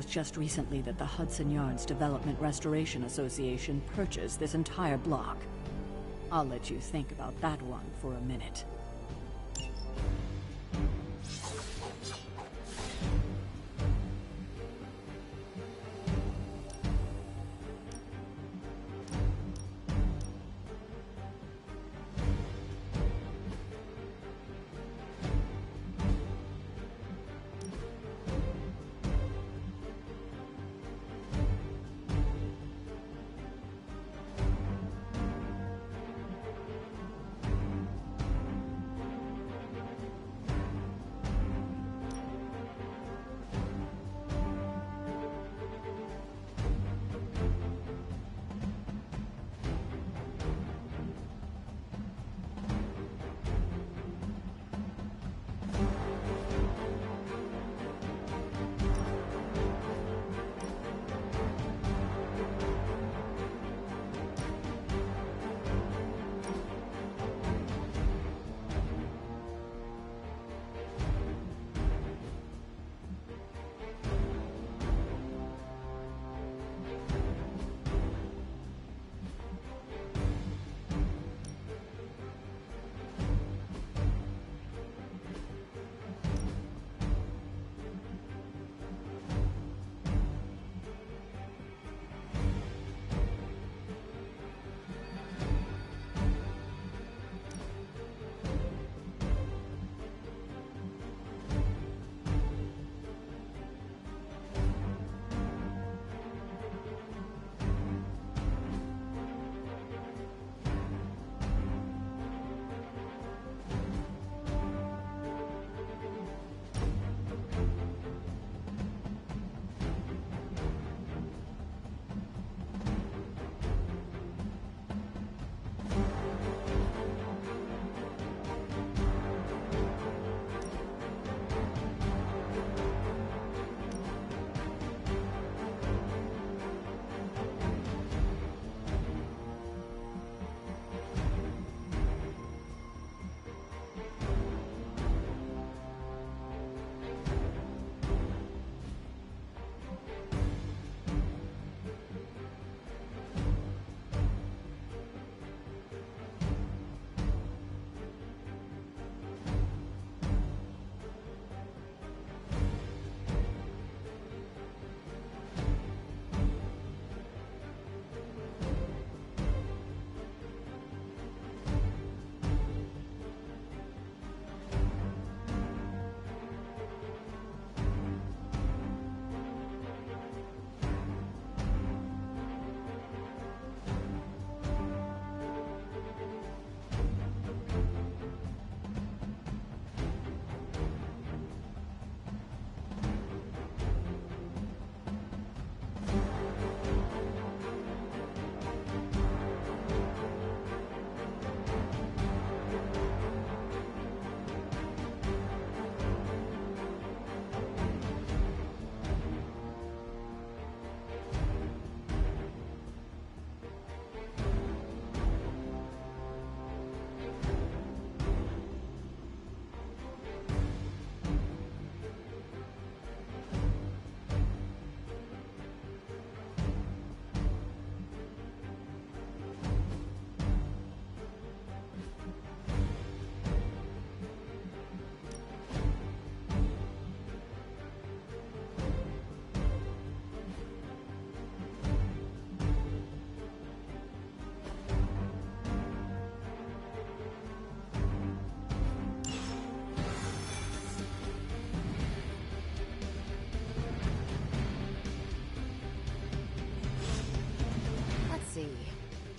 was just recently that the Hudson Yards Development Restoration Association purchased this entire block. I'll let you think about that one for a minute.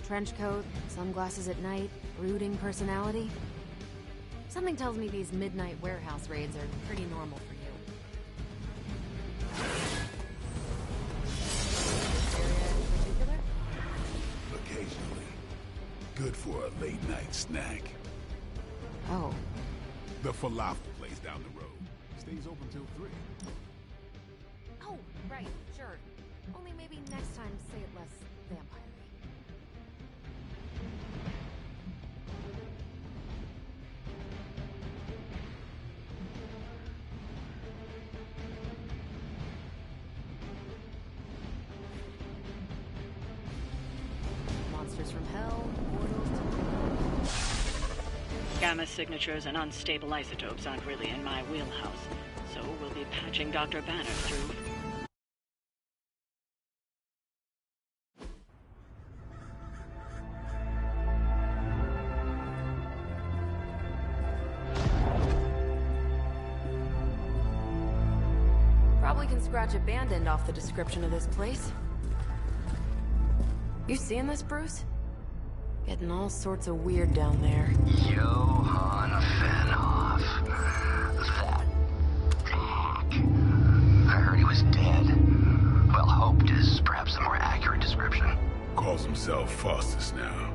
Trench coat, sunglasses at night, brooding personality. Something tells me these midnight warehouse raids are pretty normal for you. Area in particular? Occasionally. Good for a late-night snack. Oh. The falafel place down the road. Stays open till 3. Oh, right, sure. Only maybe next time say it less vampire-y. signatures from hell, portals to... Gamma signatures and unstable isotopes aren't really in my wheelhouse, so we'll be patching Dr. Banner through. Probably can scratch a band end off the description of this place. You seeing this, Bruce? Getting all sorts of weird down there. Johann Fenhoff. That hack. I heard he was dead. Well, hoped is perhaps a more accurate description. Calls himself Faustus now.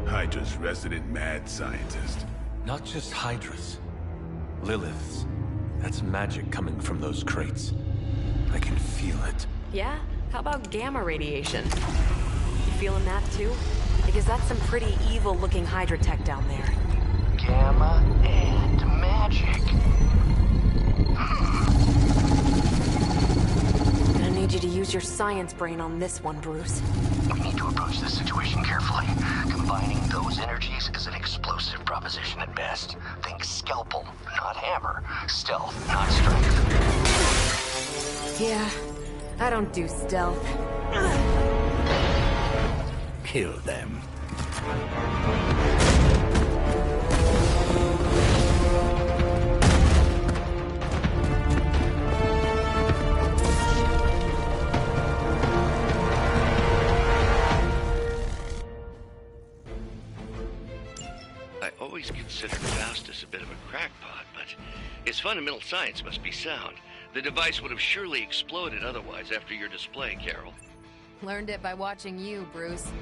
Hydra's resident mad scientist. Not just Hydra's. Lilith's. That's magic coming from those crates. I can feel it. Yeah? How about gamma radiation? You feeling that too? Because that's some pretty evil-looking Hydra tech down there. Gamma and magic. Gonna need you to use your science brain on this one, Bruce. We need to approach this situation carefully. Combining those energies is an explosive proposition at best. Think scalpel, not hammer. Stealth, not strength. Yeah, I don't do stealth. Kill them. I always considered Faustus a bit of a crackpot, but his fundamental science must be sound. The device would have surely exploded otherwise after your display, Carol. Learned it by watching you, Bruce.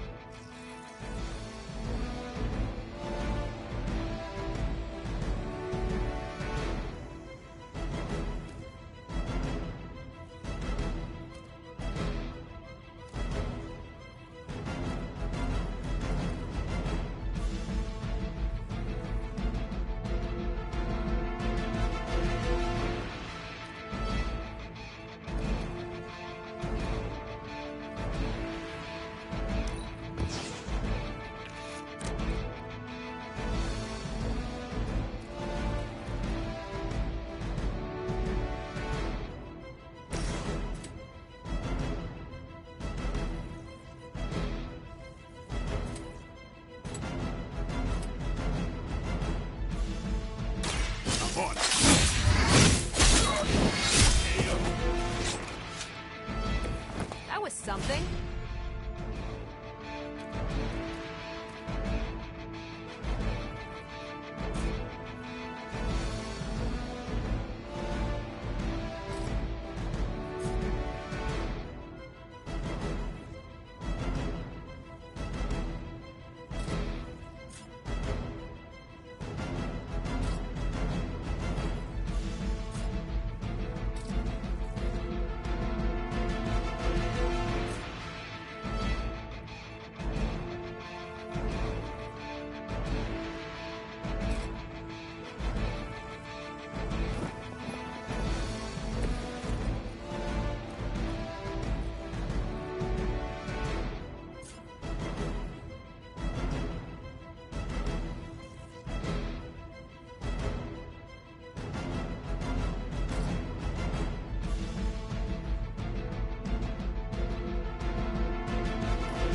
That was something.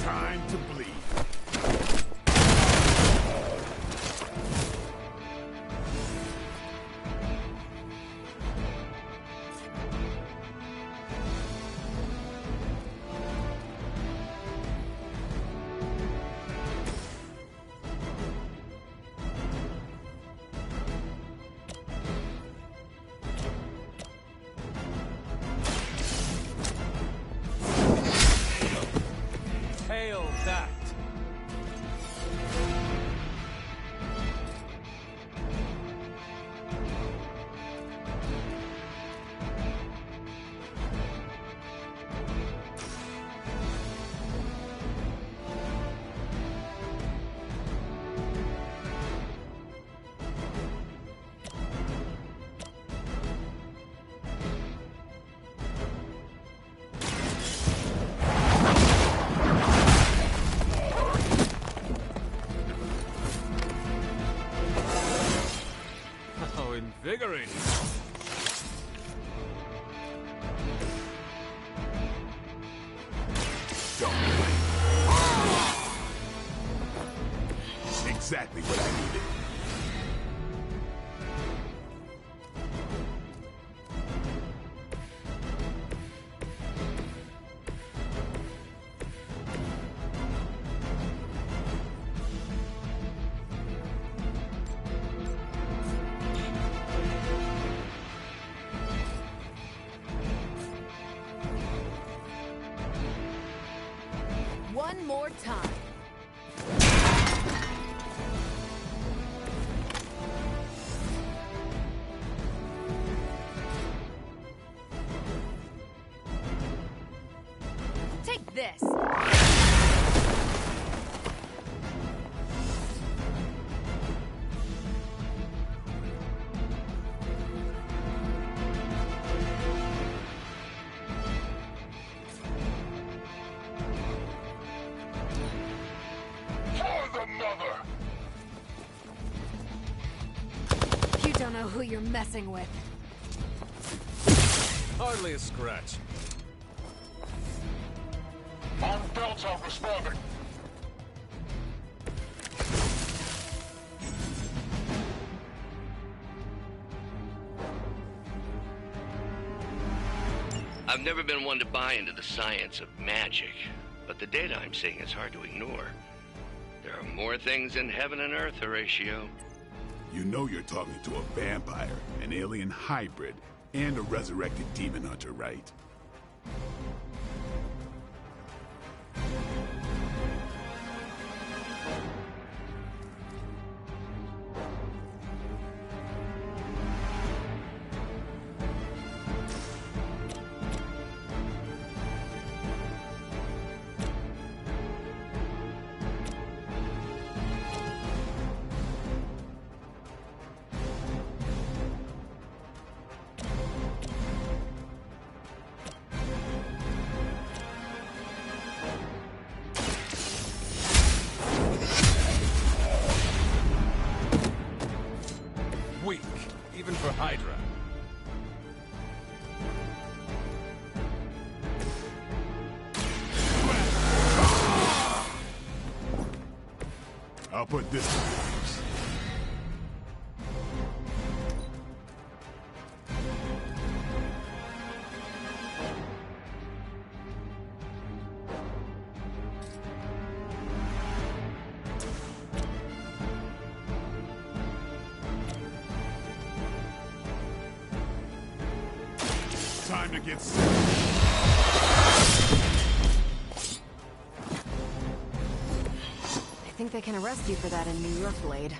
Time to bleed. Hail that! How invigorating. Don't blame. Exactly what I needed. One more time. Take this. You don't know who you're messing with. Hardly a scratch. On Delta responding. I've never been one to buy into the science of magic, but the data I'm seeing is hard to ignore. There are more things in heaven and earth, Horatio. You know you're talking to a vampire, an alien hybrid, and a resurrected demon hunter, right? Weak, even for Hydra. I'll put this to use. Time to get sick. I think they can arrest you for that in New York, Blade.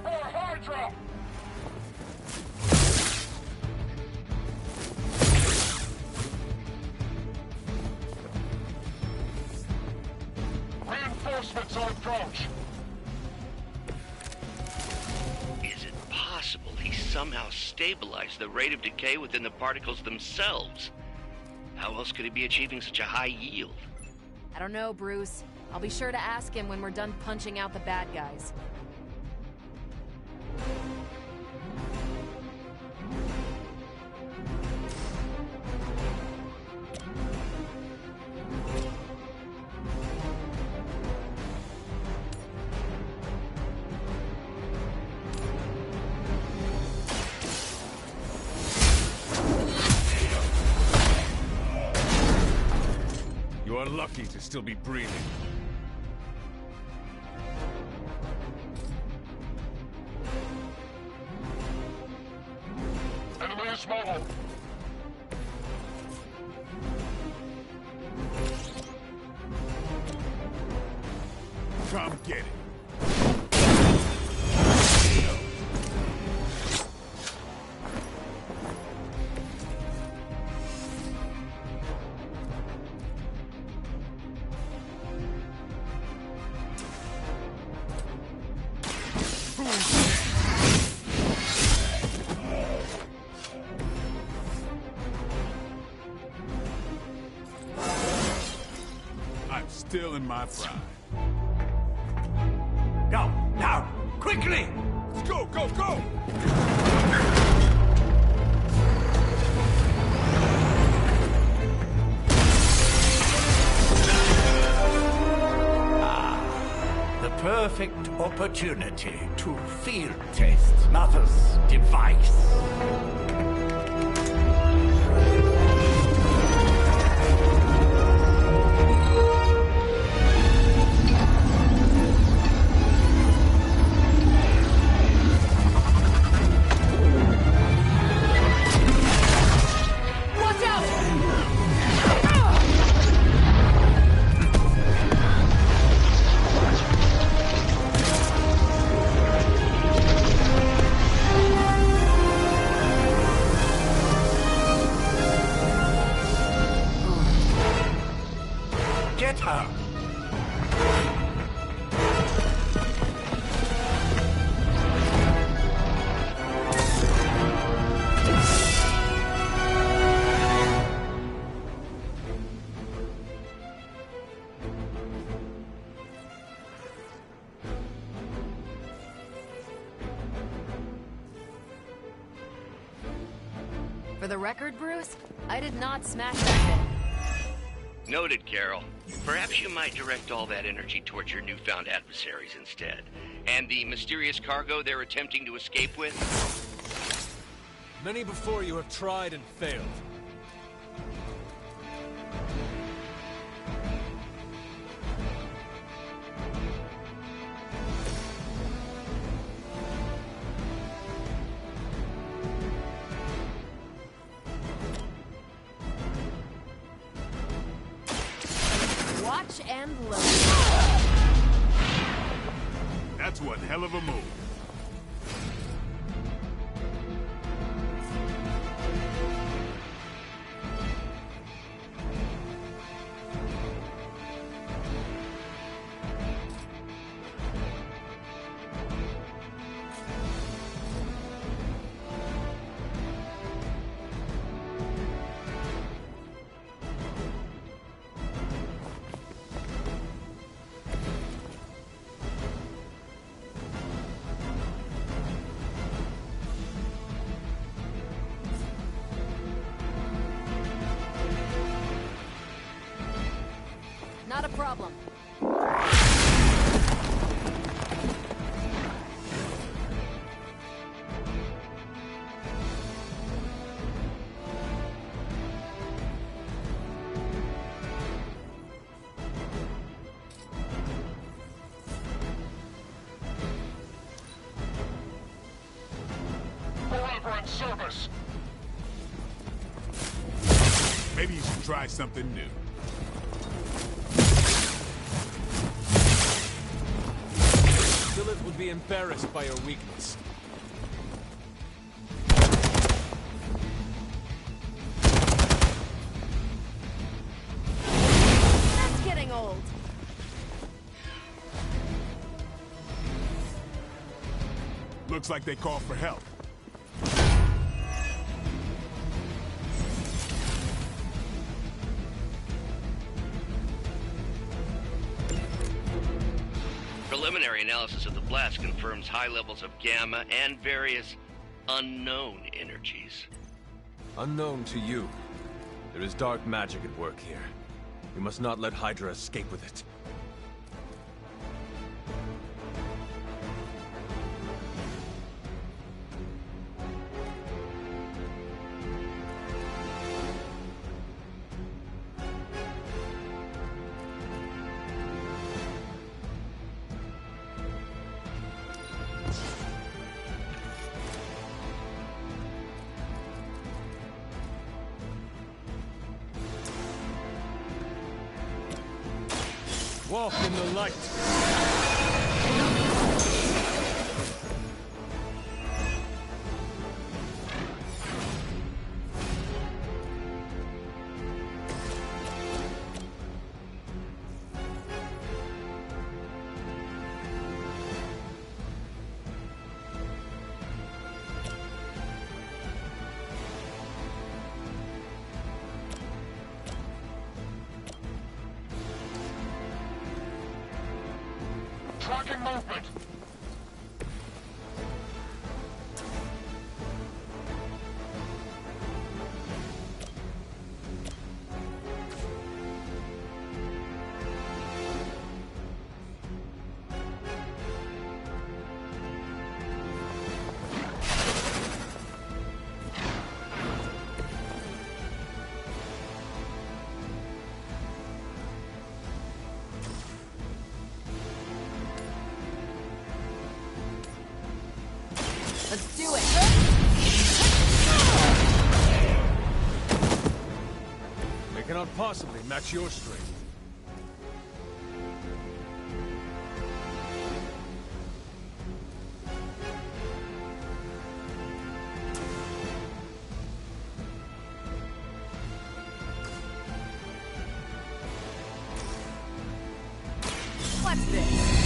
For Hydra! Reinforcements on approach. Is it possible he somehow stabilized the rate of decay within the particles themselves? How else could he be achieving such a high yield? I don't know, Bruce. I'll be sure to ask him when we're done punching out the bad guys. You are lucky to still be breathing. Enemy is mobile. Come get it. I'm still in my prime. Go, now, quickly! Let's go, go, go! The perfect opportunity to field test Mother's device. Get her! For the record, Bruce, I did not smash that bit. Noted, Carol. Perhaps you might direct all that energy towards your newfound adversaries instead. And the mysterious cargo they're attempting to escape with? Many before you have tried and failed. Watch and load. That's one hell of a move. Not a problem. Forever in service. Maybe you should try something new. Lilith would be embarrassed by your weakness. That's getting old. Looks like they called for help. Preliminary analysis of the blast confirms high levels of gamma and various unknown energies. Unknown to you, there is dark magic at work here. We must not let Hydra escape with it. Walk in the light. Tracking movement. Let's do it! They cannot possibly match your strength. What's this?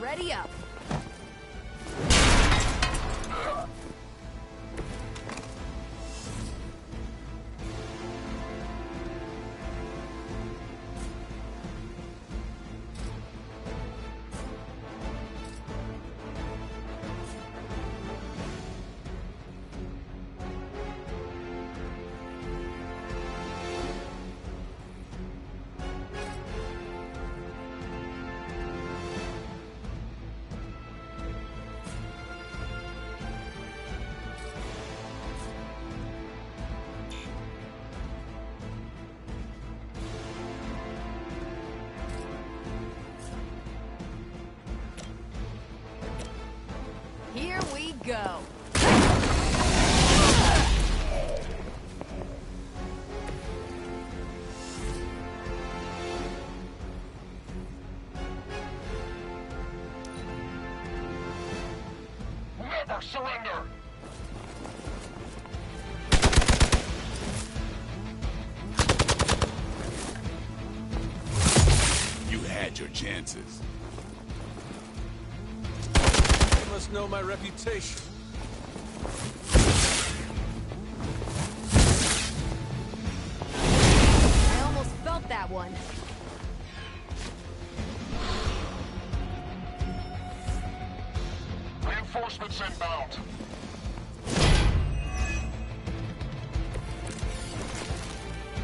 Ready up. Here we go. Never surrender! You had your chances. You must know my reputation. I almost felt that one. Reinforcements inbound.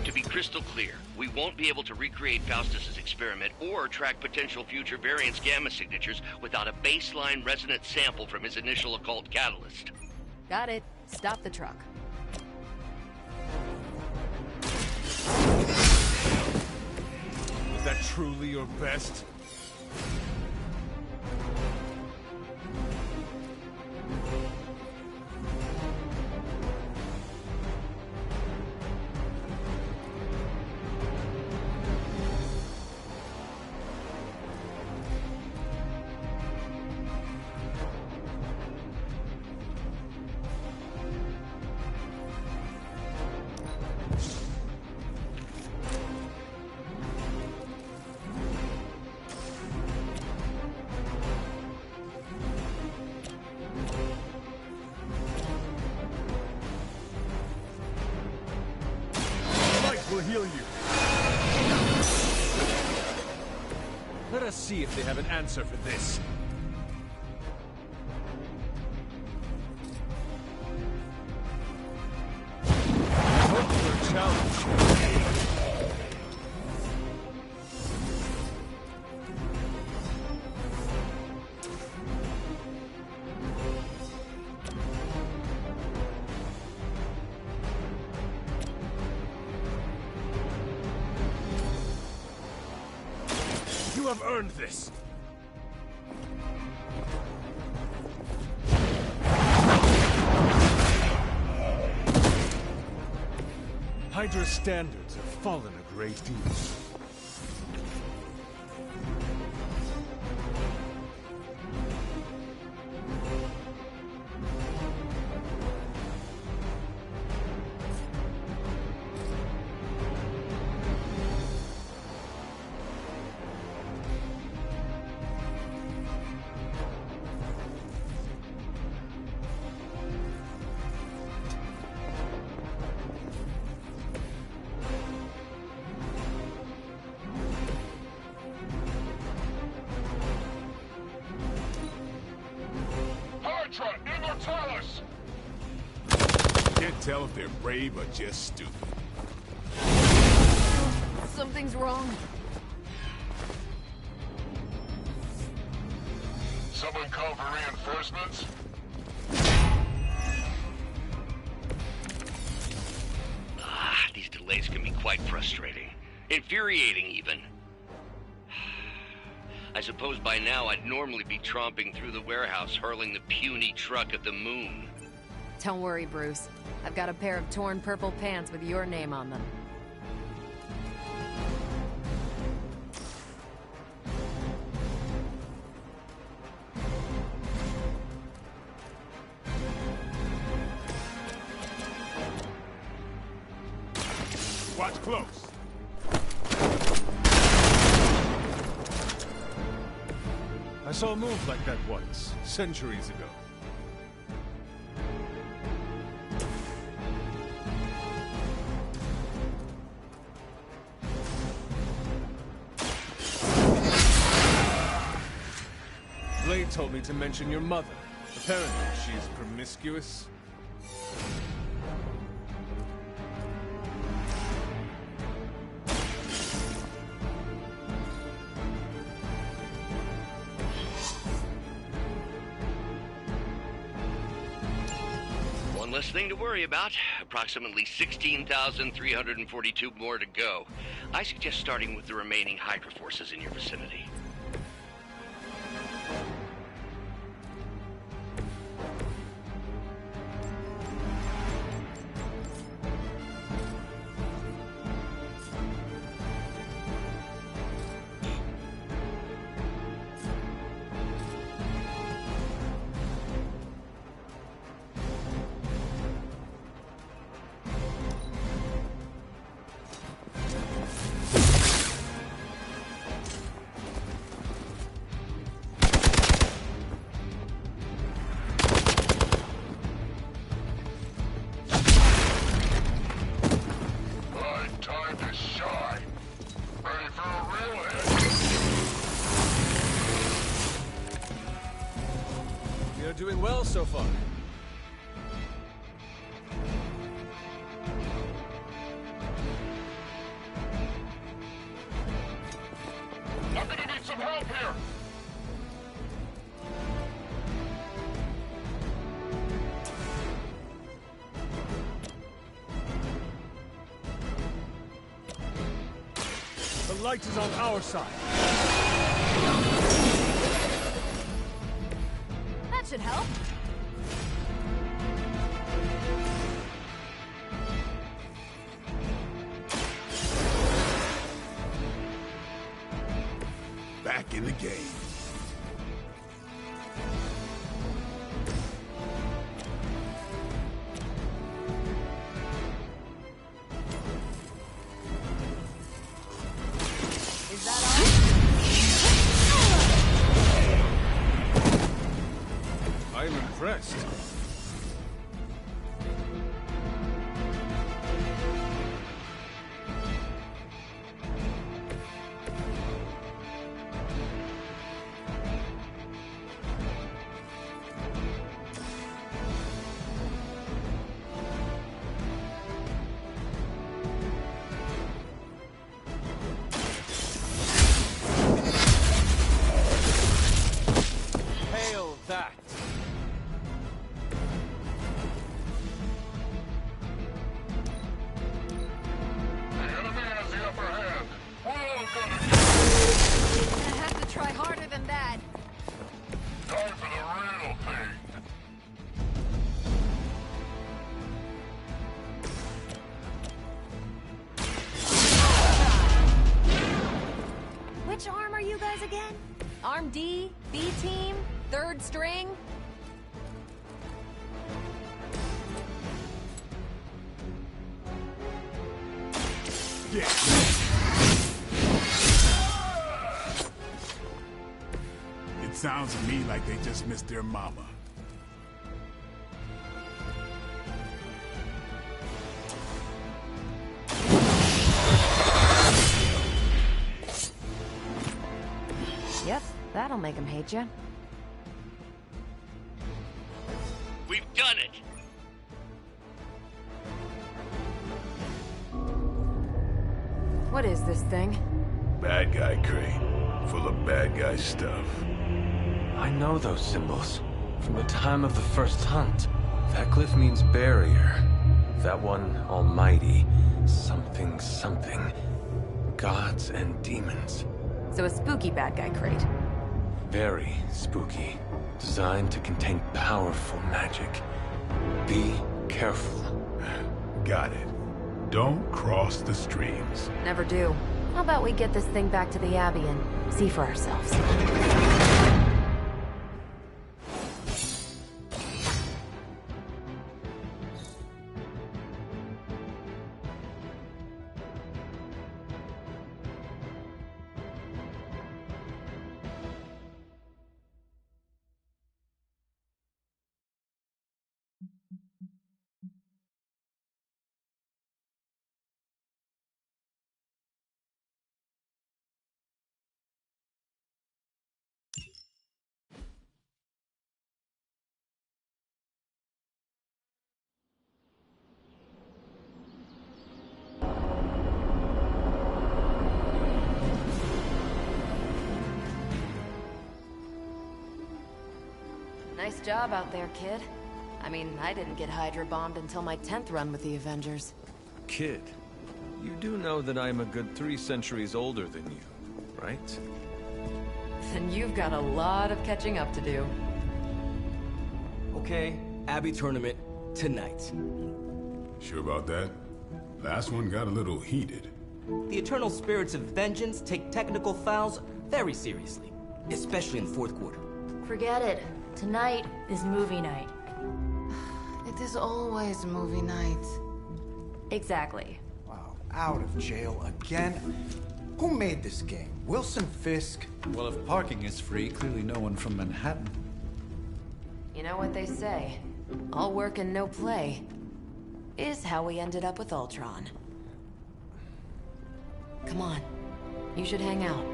To be crystal clear, we won't be able to recreate Faustus's experiment or track potential future variance gamma signatures without a baseline resonant sample from his initial occult catalyst. Got it. Stop the truck. Was that truly your best? Will heal you. Let us see if they have an answer for this. Hope for a challenge. have earned this. Hydra's standards have fallen a great deal. Hydra Immortalis! Can't tell if they're brave or just stupid. Something's wrong. Someone call for reinforcements? These delays can be quite frustrating. Infuriating, even. I suppose by now I'd normally be tromping through the warehouse, hurling the puny truck at the moon. Don't worry, Bruce. I've got a pair of torn purple pants with your name on them. Watch close. I saw a move like that once, centuries ago. Blade told me to mention your mother. Apparently, she's promiscuous. One less thing to worry about. Approximately 16,342 more to go. I suggest starting with the remaining Hydra forces in your vicinity. My time to shine! Ready for a real hit? You're doing well so far. I'm gonna need some help here! The light is on our side. That should help. Back in the game. Is that all? I am impressed. Hail that! string? Yeah. It sounds to me like they just missed their mama. Yep, that'll make him hate you. We've done it! What is this thing? Bad guy crate. Full of bad guy stuff. I know those symbols. From the time of the first hunt. That glyph means barrier. That one, almighty. Something, something. Gods and demons. So a spooky bad guy crate. Very spooky. Designed to contain powerful magic. Be careful. Got it. Don't cross the streams. Never do. How about we get this thing back to the Abbey and see for ourselves? Nice job out there, kid. I mean, I didn't get Hydra bombed until my 10th run with the Avengers. Kid, you do know that I'm a good 3 centuries older than you, right? Then you've got a lot of catching up to do. Okay, Abbey tournament tonight. Sure about that? Last one got a little heated. The Eternal Spirits of Vengeance take technical fouls very seriously, especially in the fourth quarter. Forget it. Tonight is movie night. It is always movie night. Exactly. Wow, out of jail again? Who made this game? Wilson Fisk? Well, if parking is free, clearly no one from Manhattan. You know what they say? All work and no play is how we ended up with Ultron. Come on. You should hang out.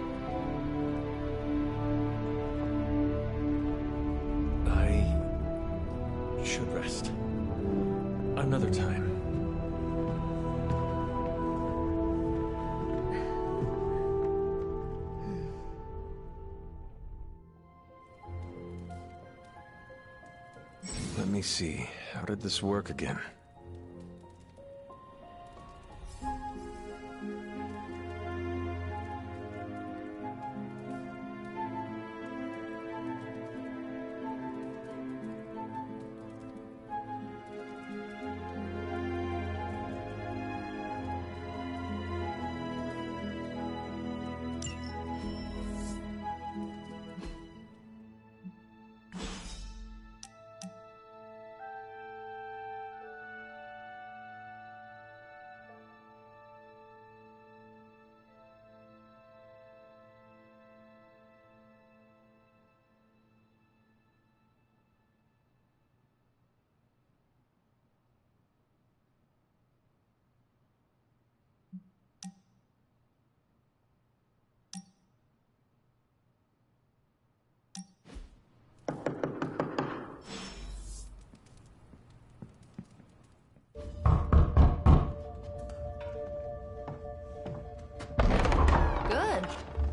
I should rest. Another time. Let me see. How did this work again?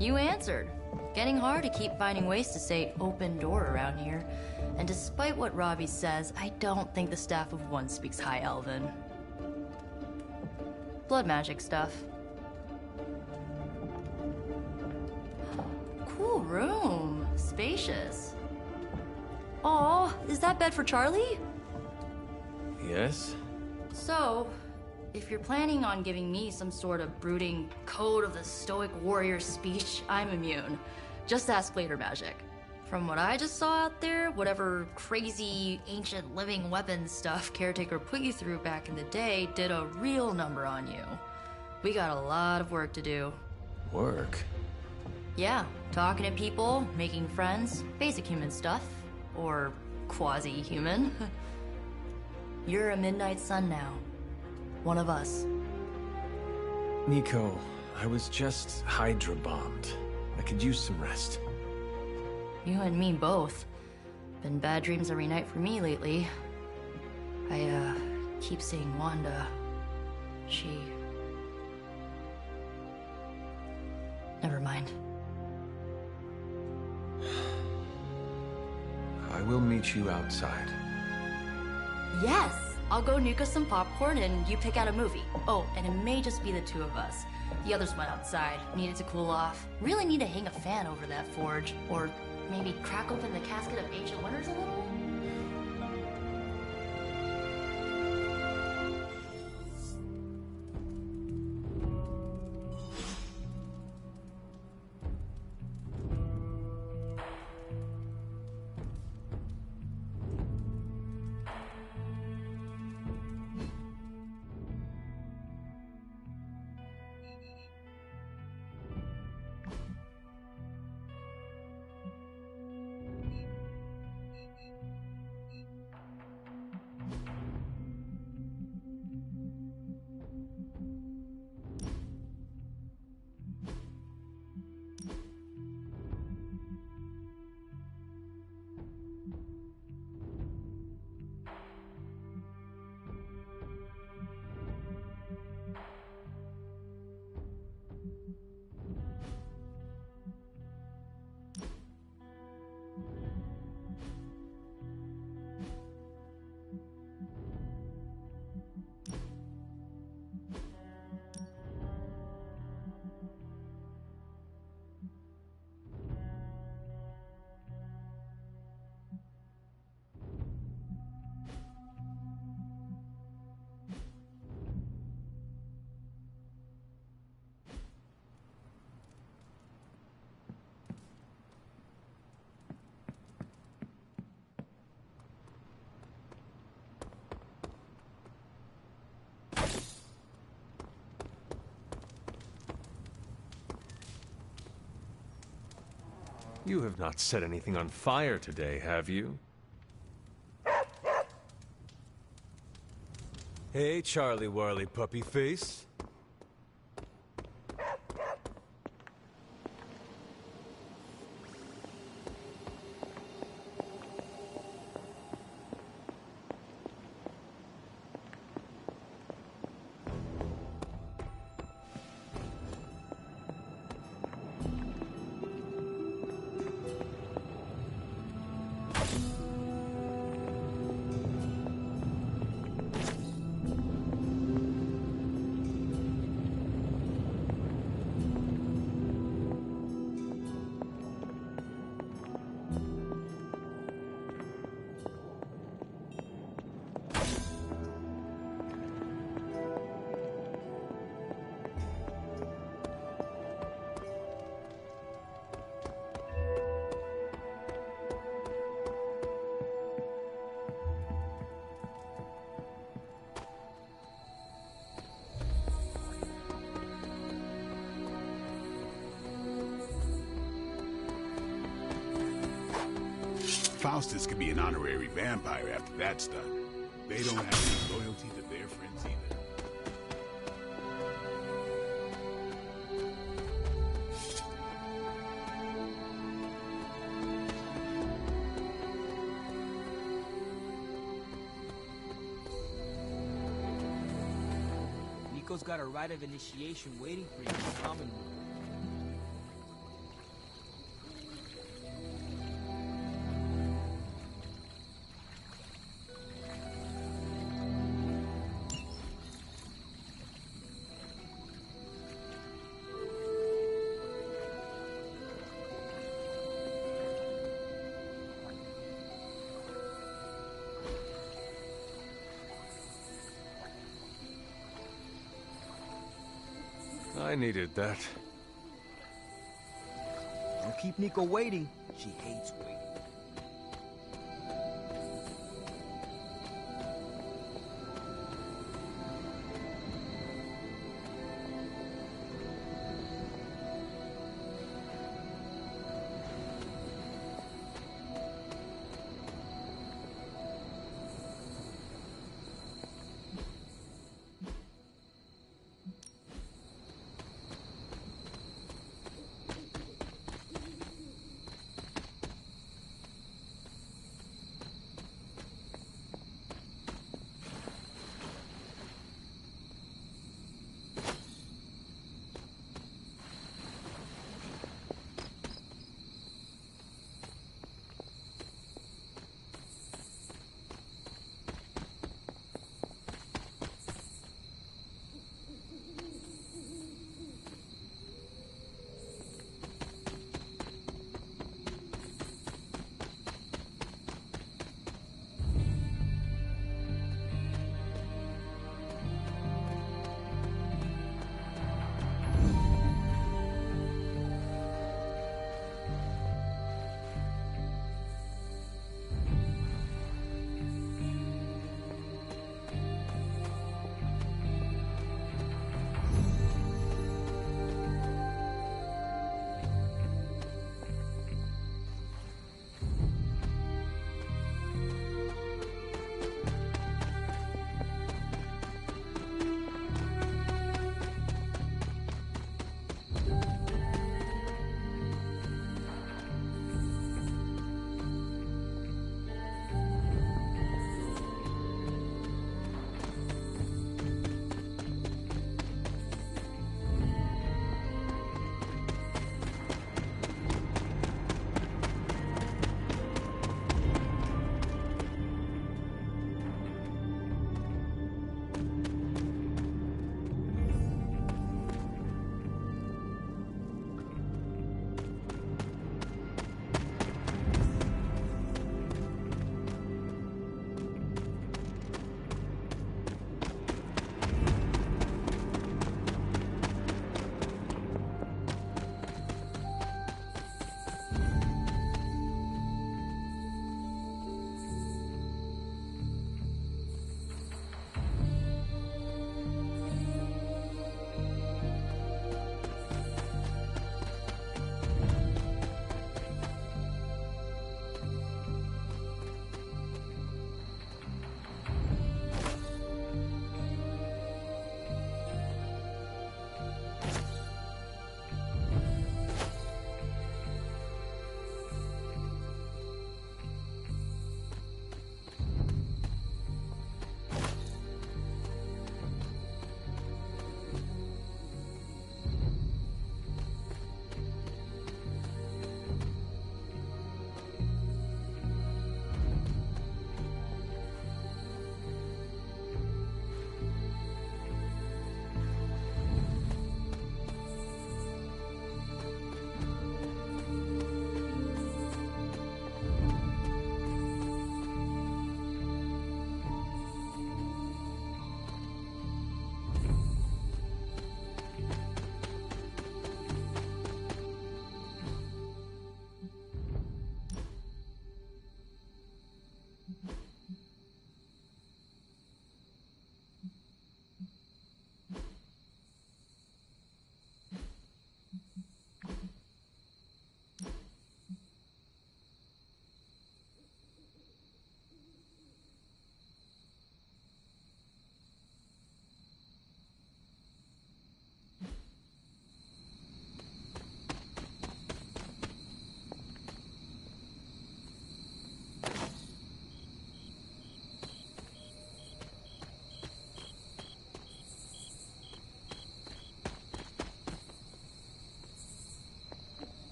You answered. Getting hard to keep finding ways to say open door around here. And despite what Robbie says, I don't think the staff of One speaks High Elven. Blood magic stuff. Cool room. Spacious. Aw, is that bed for Charlie? Yes? So, if you're planning on giving me some sort of brooding code of the stoic warrior speech, I'm immune. Just ask later, Magic. From what I just saw out there, whatever crazy ancient living weapons stuff Caretaker put you through back in the day did a real number on you. We got a lot of work to do. Work? Yeah, talking to people, making friends, basic human stuff. Or quasi-human. You're a Midnight Sun now. One of us. Nico, I was just Hydra bombed. I could use some rest. You and me both. Been bad dreams every night for me lately. I, keep seeing Wanda. She... Never mind. I will meet you outside. Yes! I'll go nuke us some popcorn and you pick out a movie. Oh, and it may just be the two of us. The others went outside, needed to cool off. Really need to hang a fan over that forge. Or maybe crack open the casket of Ancient Wonders a little? You have not set anything on fire today, have you? Hey, Charlie Warley Puppy Face. Faustus could be an honorary vampire after that's done. They don't have any loyalty to their friends either. Nico's got a rite of initiation waiting for you in the common room. I needed that. Don't keep Nico waiting. She hates waiting.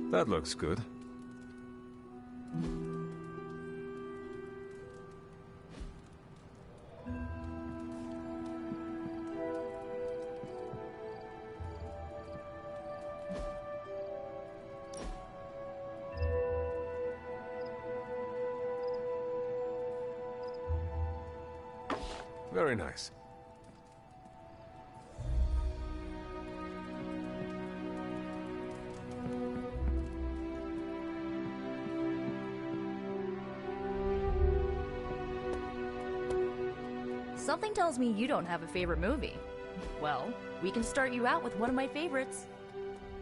That looks good. Very nice. Something tells me you don't have a favorite movie. Well, we can start you out with one of my favorites.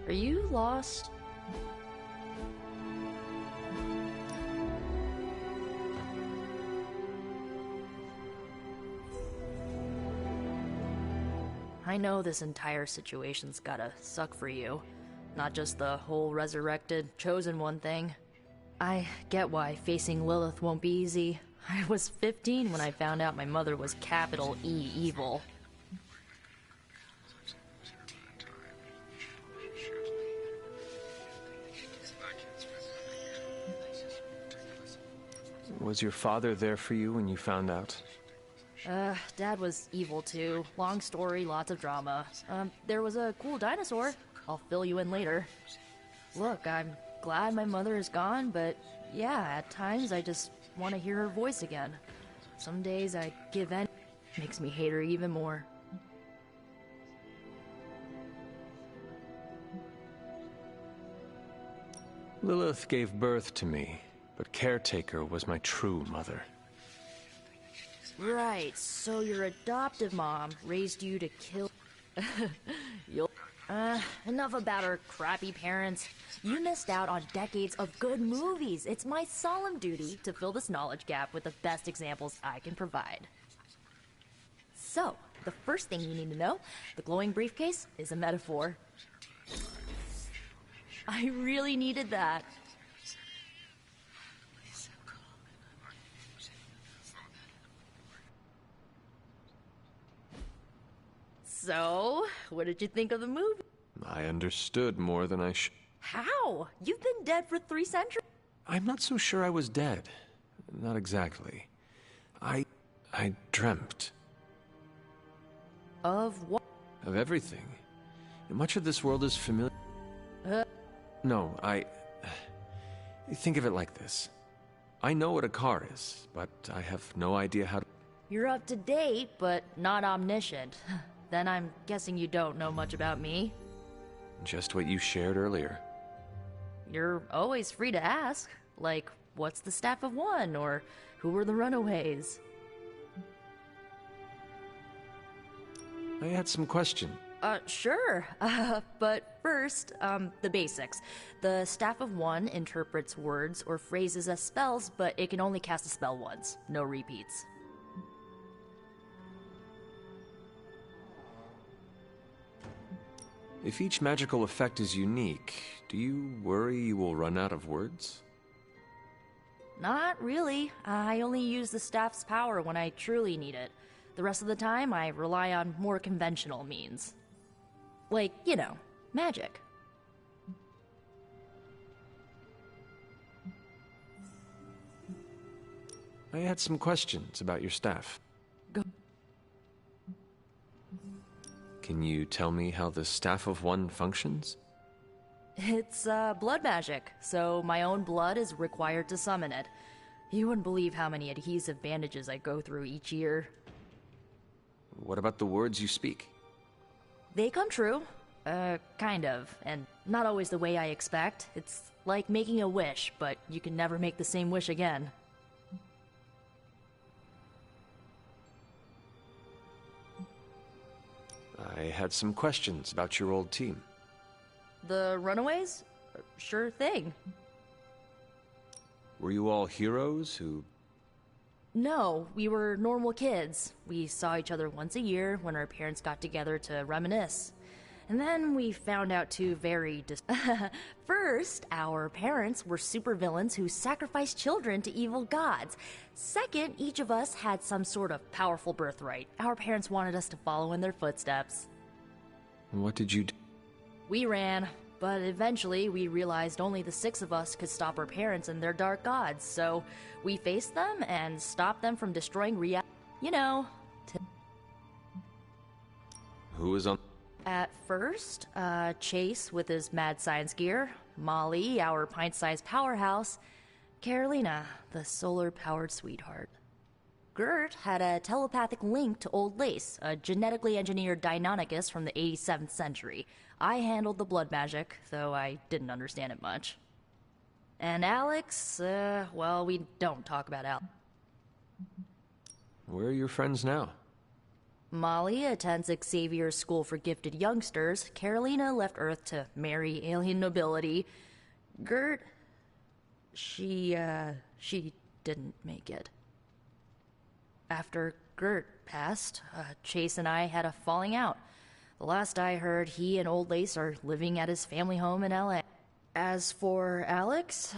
Are you lost? I know this entire situation's gotta suck for you. Not just the whole resurrected, chosen one thing. I get why facing Lilith won't be easy. I was 15 when I found out my mother was capital E evil. Was your father there for you when you found out? Dad was evil too. Long story, lots of drama. There was a cool dinosaur. I'll fill you in later. Look, I'm glad my mother is gone, but yeah, at times I just want to hear her voice again. Some days I give in. Makes me hate her even more. Lilith gave birth to me, but Caretaker was my true mother. Right, so your adoptive mom raised you to kill... Enough about her crappy parents. You missed out on decades of good movies. It's my solemn duty to fill this knowledge gap with the best examples I can provide. So, the first thing you need to know, the glowing briefcase is a metaphor. I really needed that. So, what did you think of the movie? I understood more than I How? You've been dead for 3 centuries. I'm not so sure I was dead. Not exactly. I dreamt. Of what? Of everything. Much of this world is familiar. No, think of it like this. I know what a car is, but I have no idea how to... You're up to date, but not omniscient. Then I'm guessing you don't know much about me. Just what you shared earlier. You're always free to ask. Like, what's the Staff of One? Or who were the Runaways? I had some questions. Sure. But first, the basics. The Staff of One interprets words or phrases as spells, but it can only cast a spell once. No repeats. If each magical effect is unique, do you worry you will run out of words? Not really. I only use the staff's power when I truly need it. The rest of the time, I rely on more conventional means. Like, you know, magic. I had some questions about your staff. Go. Can you tell me how the Staff of One functions? It's, blood magic, so my own blood is required to summon it. You wouldn't believe how many adhesive bandages I go through each year. What about the words you speak? They come true. Kind of, and not always the way I expect. It's like making a wish, but you can never make the same wish again. I had some questions about your old team. The Runaways? Sure thing. Were you all heroes who... No, we were normal kids. We saw each other once a year when our parents got together to reminisce. And then we found out two very First, our parents were supervillains who sacrificed children to evil gods. Second, each of us had some sort of powerful birthright. Our parents wanted us to follow in their footsteps. What did you do? We ran. But eventually, we realized only the 6 of us could stop our parents and their dark gods, so we faced them and stopped them from destroying reality. You know. Who was on? At first, Chase with his mad science gear, Molly, our pint-sized powerhouse, Carolina, the solar-powered sweetheart. Gert had a telepathic link to Old Lace, a genetically engineered Deinonychus from the 87th century. I handled the blood magic, though I didn't understand it much. And Alex, well, we don't talk about Alex. Where are your friends now? Molly attends Xavier's School for Gifted Youngsters. Carolina left Earth to marry alien nobility. Gert, she didn't make it. After Gert passed, Chase and I had a falling out. The last I heard, he and Old Lace are living at his family home in LA. As for Alex,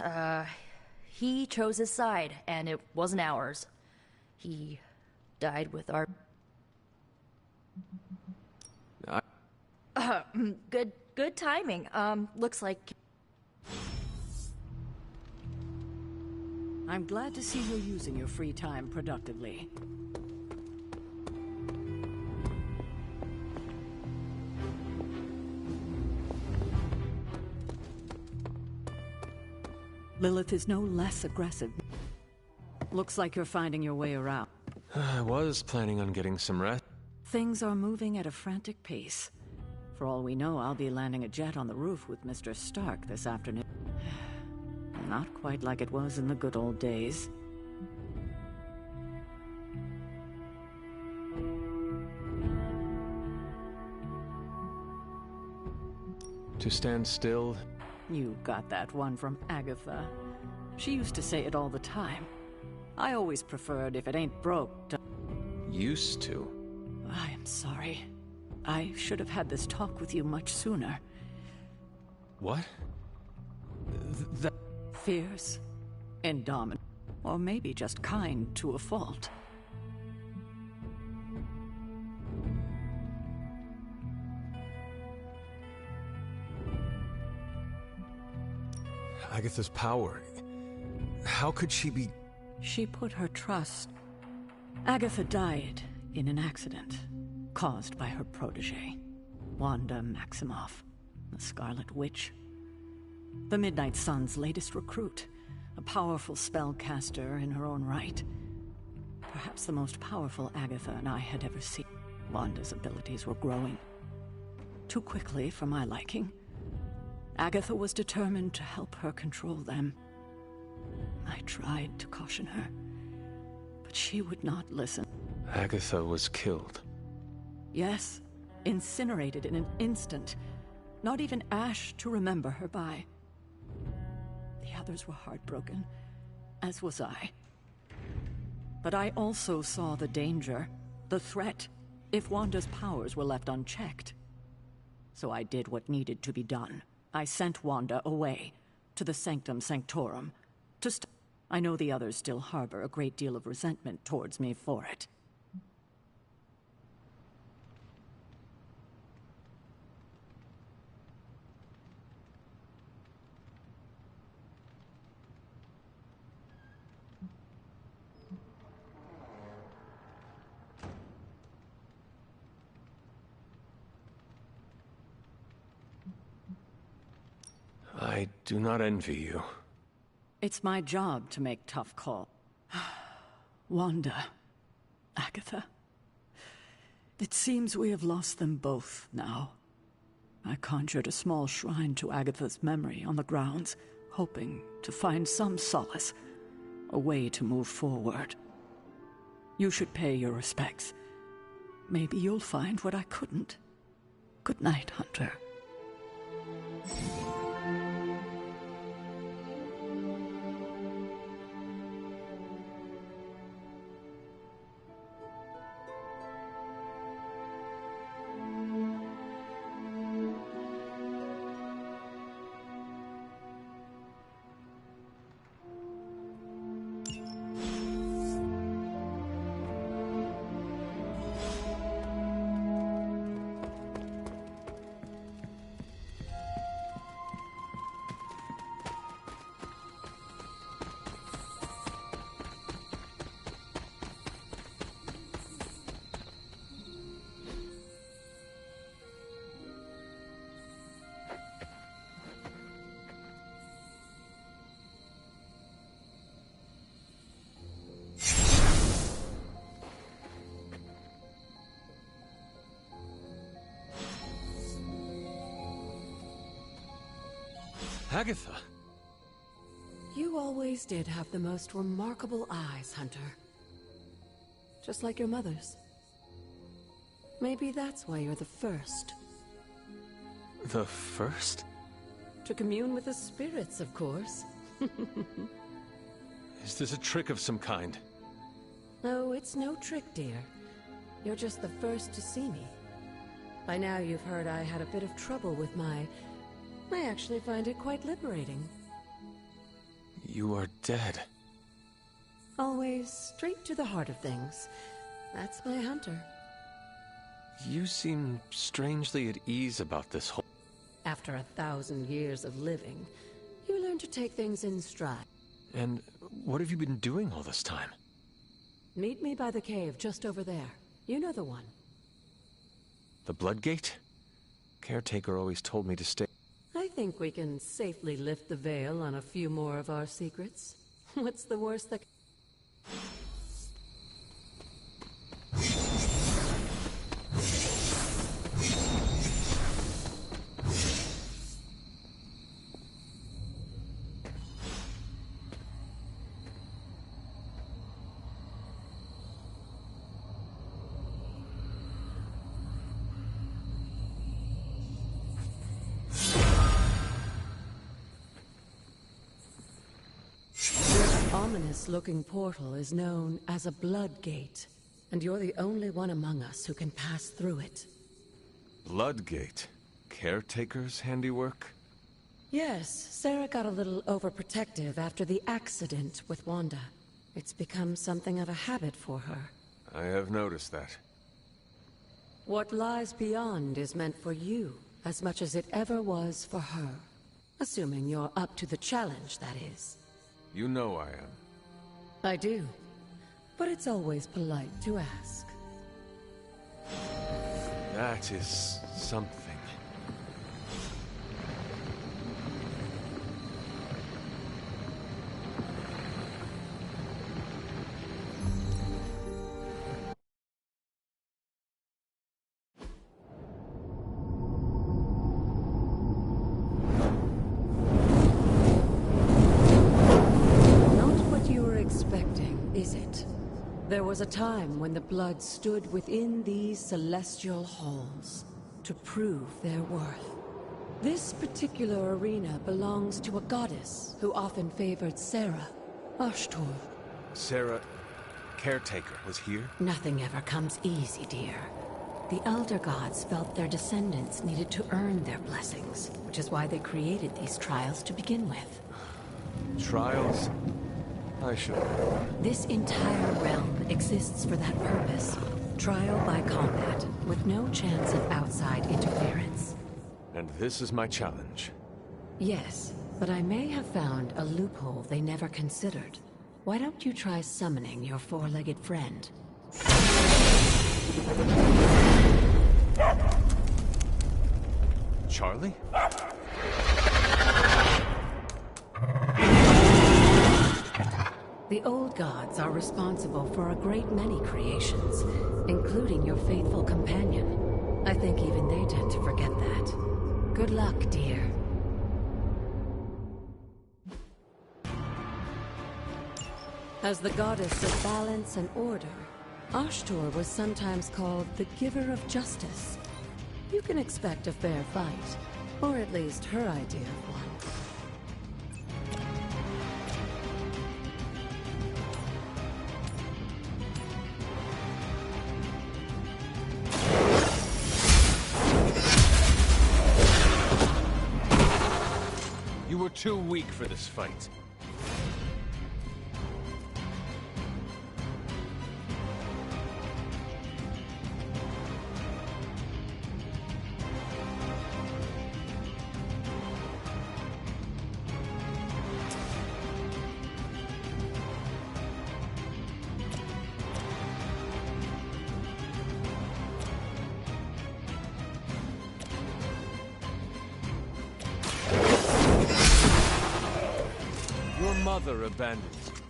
he chose his side, and it wasn't ours. He died with our... Good timing. Looks like... I'm glad to see you're using your free time productively. Lilith is no less aggressive. Looks like you're finding your way around. I was planning on getting some rest. Things are moving at a frantic pace. For all we know, I'll be landing a jet on the roof with Mr. Stark this afternoon. Not quite like it was in the good old days. To stand still. You got that one from Agatha. She used to say it all the time. I always preferred if it ain't broke. Used to? I am sorry. I should have had this talk with you much sooner. What? Fierce, indomitable, or maybe just kind to a fault. Agatha's power. How could she be... She put her trust. Agatha died in an accident caused by her protege, Wanda Maximoff, the Scarlet Witch. The Midnight Sun's latest recruit, a powerful spellcaster in her own right. Perhaps the most powerful Agatha and I had ever seen. Wanda's abilities were growing. Too quickly for my liking. Agatha was determined to help her control them. I tried to caution her, but she would not listen. Agatha was killed. Yes, incinerated in an instant. Not even ash to remember her by. The others were heartbroken, as was I. But I also saw the danger, the threat, if Wanda's powers were left unchecked. So I did what needed to be done. I sent Wanda away, to the Sanctum Sanctorum, to I know the others still harbor a great deal of resentment towards me for it. I do not envy you. It's my job to make tough calls. Wanda, Agatha. It seems we have lost them both now. I conjured a small shrine to Agatha's memory on the grounds, hoping to find some solace, a way to move forward. You should pay your respects. Maybe you'll find what I couldn't. Good night, Hunter. Agatha. You always did have the most remarkable eyes, Hunter. Just like your mother's. Maybe that's why you're the first. The first? To commune with the spirits, of course. Is this a trick of some kind? No, it's no trick, dear. You're just the first to see me. By now you've heard I had a bit of trouble with I actually find it quite liberating. You are dead. Always straight to the heart of things. That's my Hunter. You seem strangely at ease about this whole... After 1,000 years of living, you learn to take things in stride. And what have you been doing all this time? Meet me by the cave just over there. You know the one. The Bloodgate? Caretaker always told me to stay... I think we can safely lift the veil on a few more of our secrets. What's the worst that... Ominous-looking portal is known as a Bloodgate, and you're the only one among us who can pass through it. Bloodgate? Caretaker's handiwork? Yes, Sarah got a little overprotective after the accident with Wanda. It's become something of a habit for her. I have noticed that. What lies beyond is meant for you, as much as it ever was for her. Assuming you're up to the challenge, that is. You know I am. I do. But it's always polite to ask. That is something. There was a time when the blood stood within these celestial halls to prove their worth. This particular arena belongs to a goddess who often favored Sarah, Ashtor. Sarah, Caretaker, was here? Nothing ever comes easy, dear. The Elder Gods felt their descendants needed to earn their blessings, which is why they created these trials to begin with. Trials? I should have. This entire realm exists for that purpose. Trial by combat, with no chance of outside interference. And this is my challenge. Yes, but I may have found a loophole they never considered. Why don't you try summoning your four-legged friend? Charlie? The old gods are responsible for a great many creations, including your faithful companion. I think even they tend to forget that. Good luck, dear. As the goddess of balance and order, Ashtor was sometimes called the Giver of Justice. You can expect a fair fight, or at least her idea of one. You were too weak for this fight. Your mother abandoned you.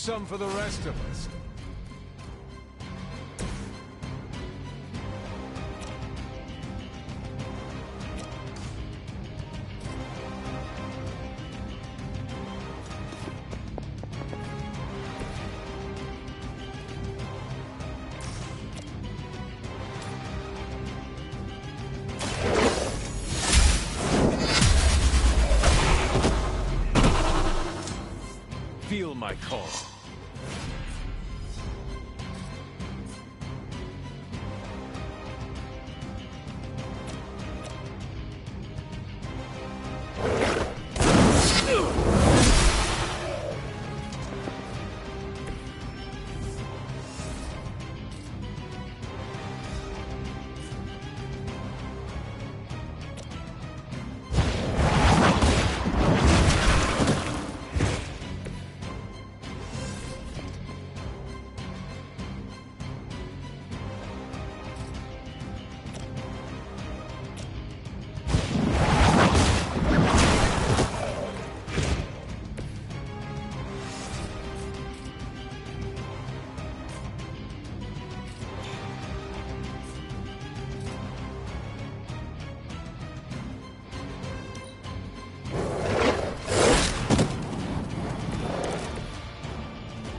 some for the rest of us. Feel my call.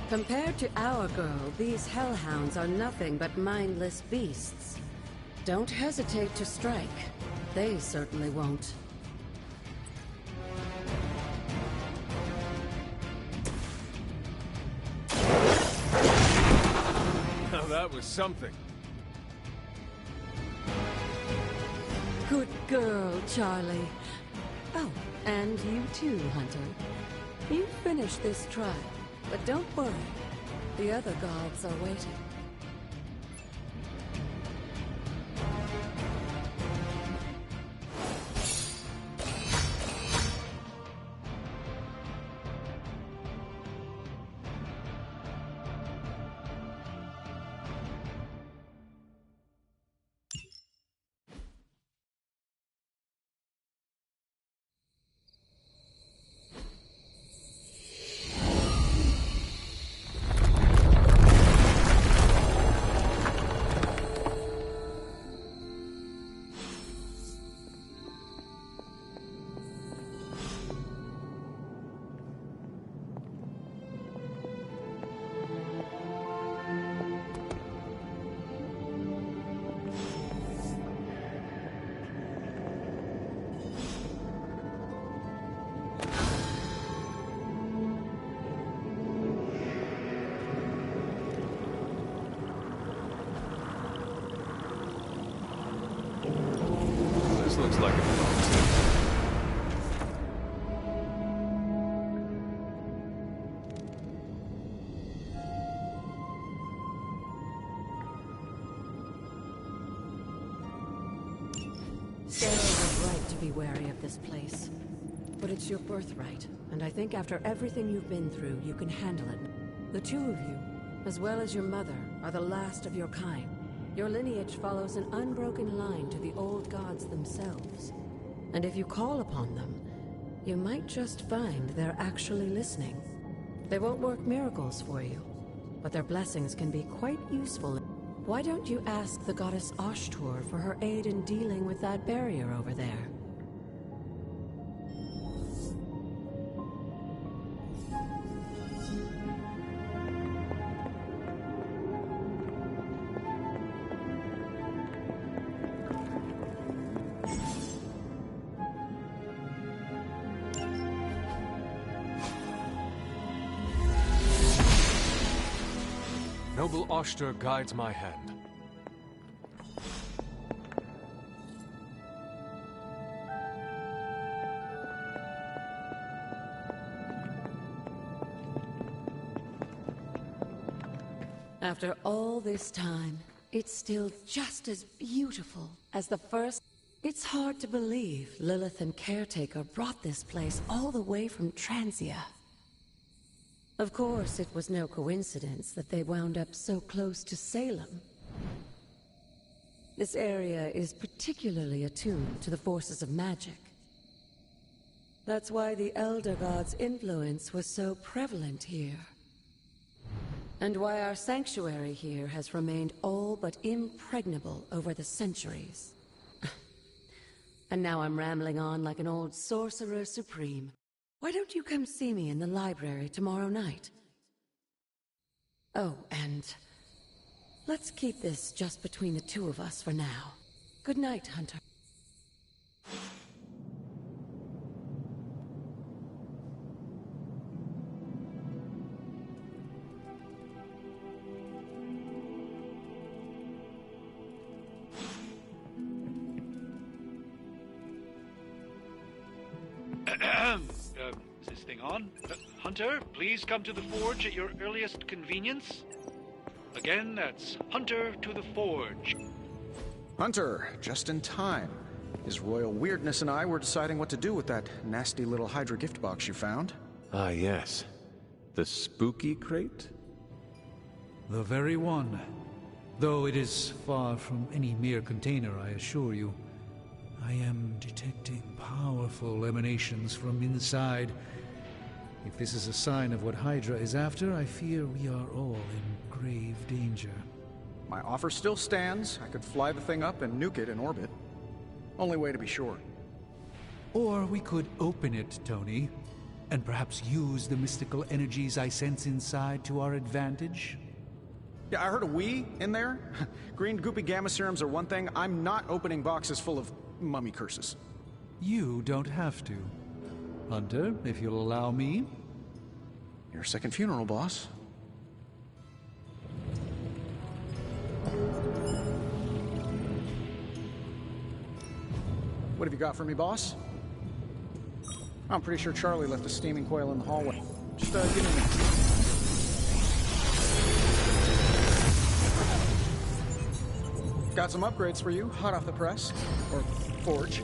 Compared to our girl, these hellhounds are nothing but mindless beasts. Don't hesitate to strike. They certainly won't. Now that was something. Good girl, Charlie. Oh, and you too, Hunter. You finished this trial. But don't worry, the other gods are waiting. Looks like it belongs to. Sarah was right to be wary of this place. But it's your birthright, and I think after everything you've been through, you can handle it. The two of you, as well as your mother, are the last of your kind. Your lineage follows an unbroken line to the old gods themselves. And if you call upon them, you might just find they're actually listening. They won't work miracles for you, but their blessings can be quite useful. Why don't you ask the goddess Ashtur for her aid in dealing with that barrier over there? Noble Ashtur guides my hand. After all this time, it's still just as beautiful as the first. It's hard to believe Lilith and Caretaker brought this place all the way from Transia. Of course, it was no coincidence that they wound up so close to Salem. This area is particularly attuned to the forces of magic. That's why the Elder God's influence was so prevalent here. And why our sanctuary here has remained all but impregnable over the centuries. And now I'm rambling on like an old sorcerer supreme. Why don't you come see me in the library tomorrow night? Oh, and let's keep this just between the two of us for now. Good night, Hunter. Is this thing on? Hunter, please come to the forge at your earliest convenience. Again, that's Hunter to the forge. Hunter, just in time. His royal weirdness and I were deciding what to do with that nasty little Hydra gift box you found. Ah, yes. The spooky crate? The very one. Though it is far from any mere container, I assure you. I am detecting powerful emanations from inside. If this is a sign of what Hydra is after, I fear we are all in grave danger. My offer still stands. I could fly the thing up and nuke it in orbit. Only way to be sure. Or we could open it, Tony, and perhaps use the mystical energies I sense inside to our advantage. Yeah, I heard a "we" in there. Green goopy gamma serums are one thing. I'm not opening boxes full of mummy curses. You don't have to. Hunter, if you'll allow me. Your second funeral, boss. What have you got for me, boss? I'm pretty sure Charlie left a steaming coil in the hallway. Just, give me a minute. Got some upgrades for you, hot off the press. Or forge.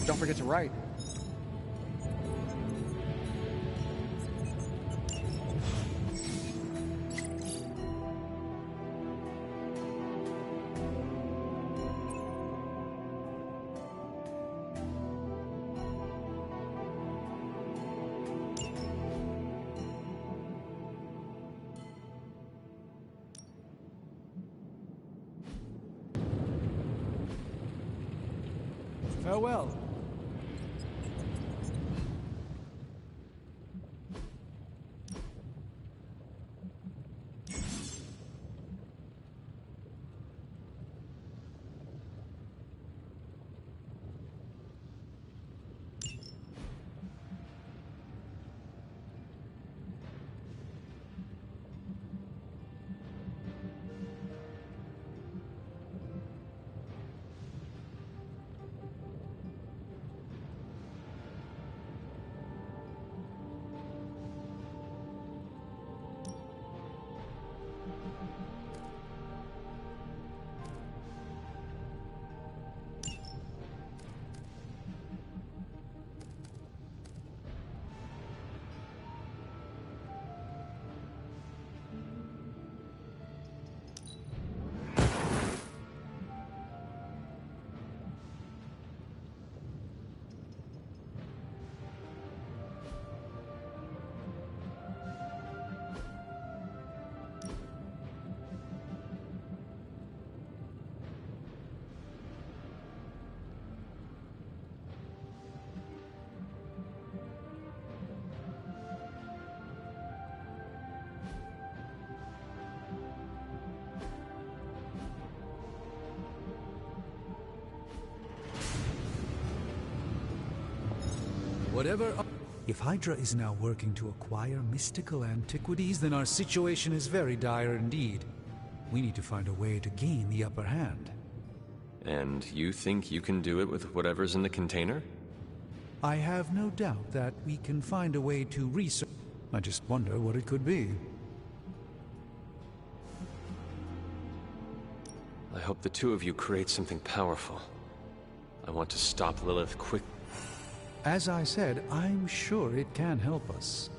Don't forget to write. Farewell. Whatever. If Hydra is now working to acquire mystical antiquities, then our situation is very dire indeed. We need to find a way to gain the upper hand. And you think you can do it with whatever's in the container? I have no doubt that we can find a way to research. I just wonder what it could be. I hope the two of you create something powerful. I want to stop Lilith quick. As I said, I'm sure it can help us.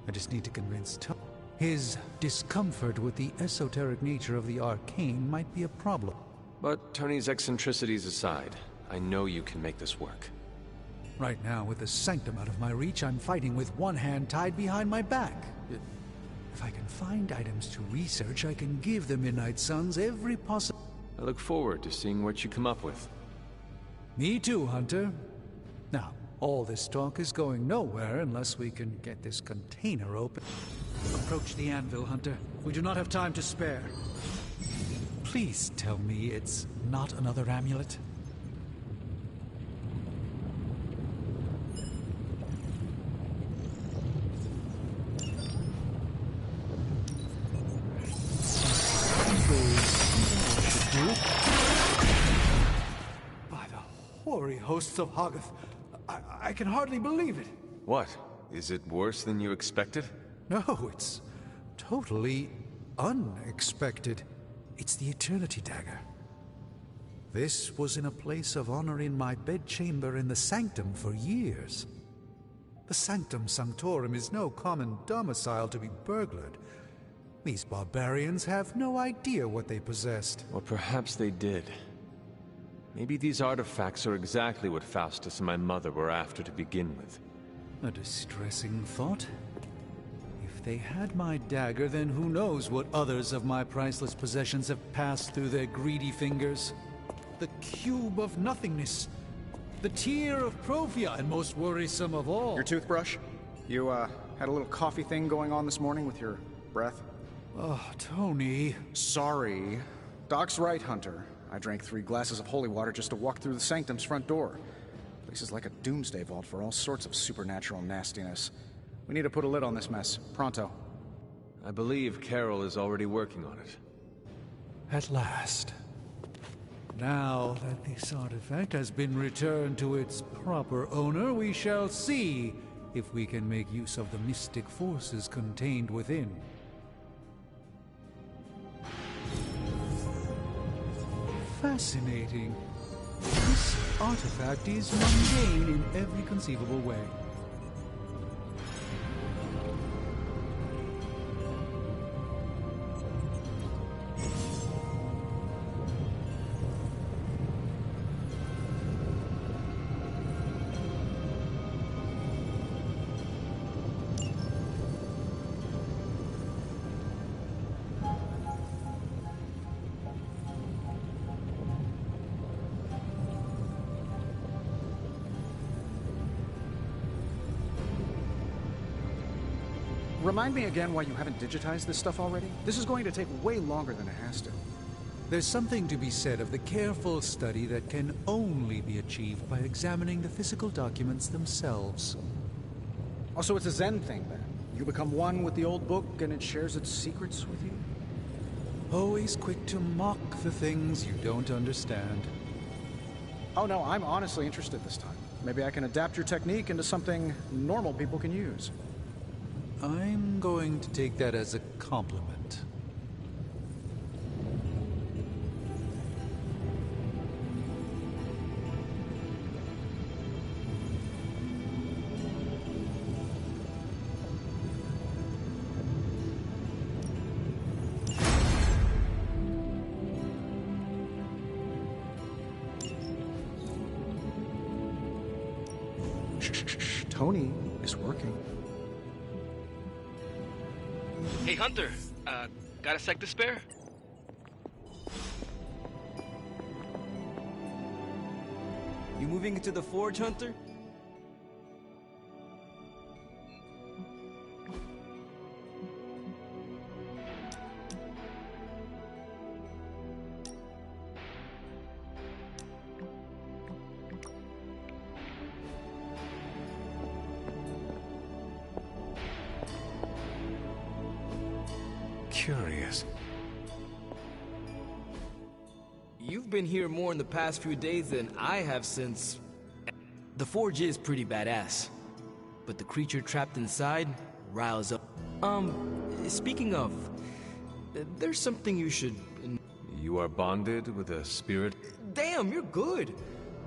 I just need to convince Tom. His discomfort with the esoteric nature of the arcane might be a problem. But Tony's eccentricities aside, I know you can make this work. Right now, with the Sanctum out of my reach, I'm fighting with one hand tied behind my back. If I can find items to research, I can give the Midnight Suns every possible... I look forward to seeing what you come up with. Me too, Hunter. Now, all this talk is going nowhere unless we can get this container open. Approach the anvil, Hunter. We do not have time to spare. Please tell me it's not another amulet. By the hoary hosts of Hoggoth, I can hardly believe it. What? Is it worse than you expected? No, it's totally unexpected. It's the Eternity Dagger. This was in a place of honor in my bedchamber in the Sanctum for years. The Sanctum Sanctorum is no common domicile to be burglared. These barbarians have no idea what they possessed. Or perhaps they did. Maybe these artifacts are exactly what Faustus and my mother were after to begin with. A distressing thought. If they had my dagger, then who knows what others of my priceless possessions have passed through their greedy fingers. The Cube of Nothingness. The Tear of Profia, and most worrisome of all... Your toothbrush? You, had a little coffee thing going on this morning with your breath? Oh, Tony... Sorry. Doc's right, Hunter. I drank 3 glasses of holy water just to walk through the Sanctum's front door. Place is like a doomsday vault for all sorts of supernatural nastiness. We need to put a lid on this mess. Pronto. I believe Carol is already working on it. At last. Now that this artifact has been returned to its proper owner, we shall see if we can make use of the mystic forces contained within. Fascinating. This artifact is mundane in every conceivable way. Remind me again why you haven't digitized this stuff already? This is going to take way longer than it has to. There's something to be said of the careful study that can only be achieved by examining the physical documents themselves. Oh, so it's a Zen thing, then? You become one with the old book and it shares its secrets with you? Always quick to mock the things you don't understand. Oh no, I'm honestly interested this time. Maybe I can adapt your technique into something normal people can use. I'm going to take that as a compliment. Shh. Tony is working. Hey, Hunter, got a sec to spare? You moving into the forge, Hunter? Curious. You've been here more in the past few days than I have since... The forge is pretty badass, but the creature trapped inside riles up. Speaking of, there's something you should... You are bonded with a spirit? Damn, you're good!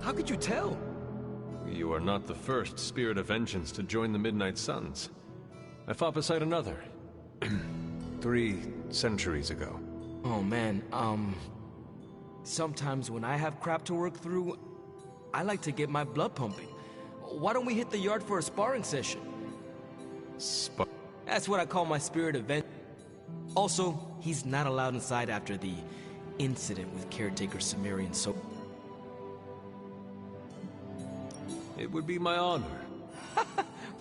How could you tell? You are not the first spirit of vengeance to join the Midnight Suns. I fought beside another. 3 centuries ago. Oh man, sometimes when I have crap to work through, I like to get my blood pumping. Why don't we hit the yard for a sparring session? That's what I call my spirit of vengeance. Also, he's not allowed inside after the incident with caretaker Sumerian so... It would be my honor.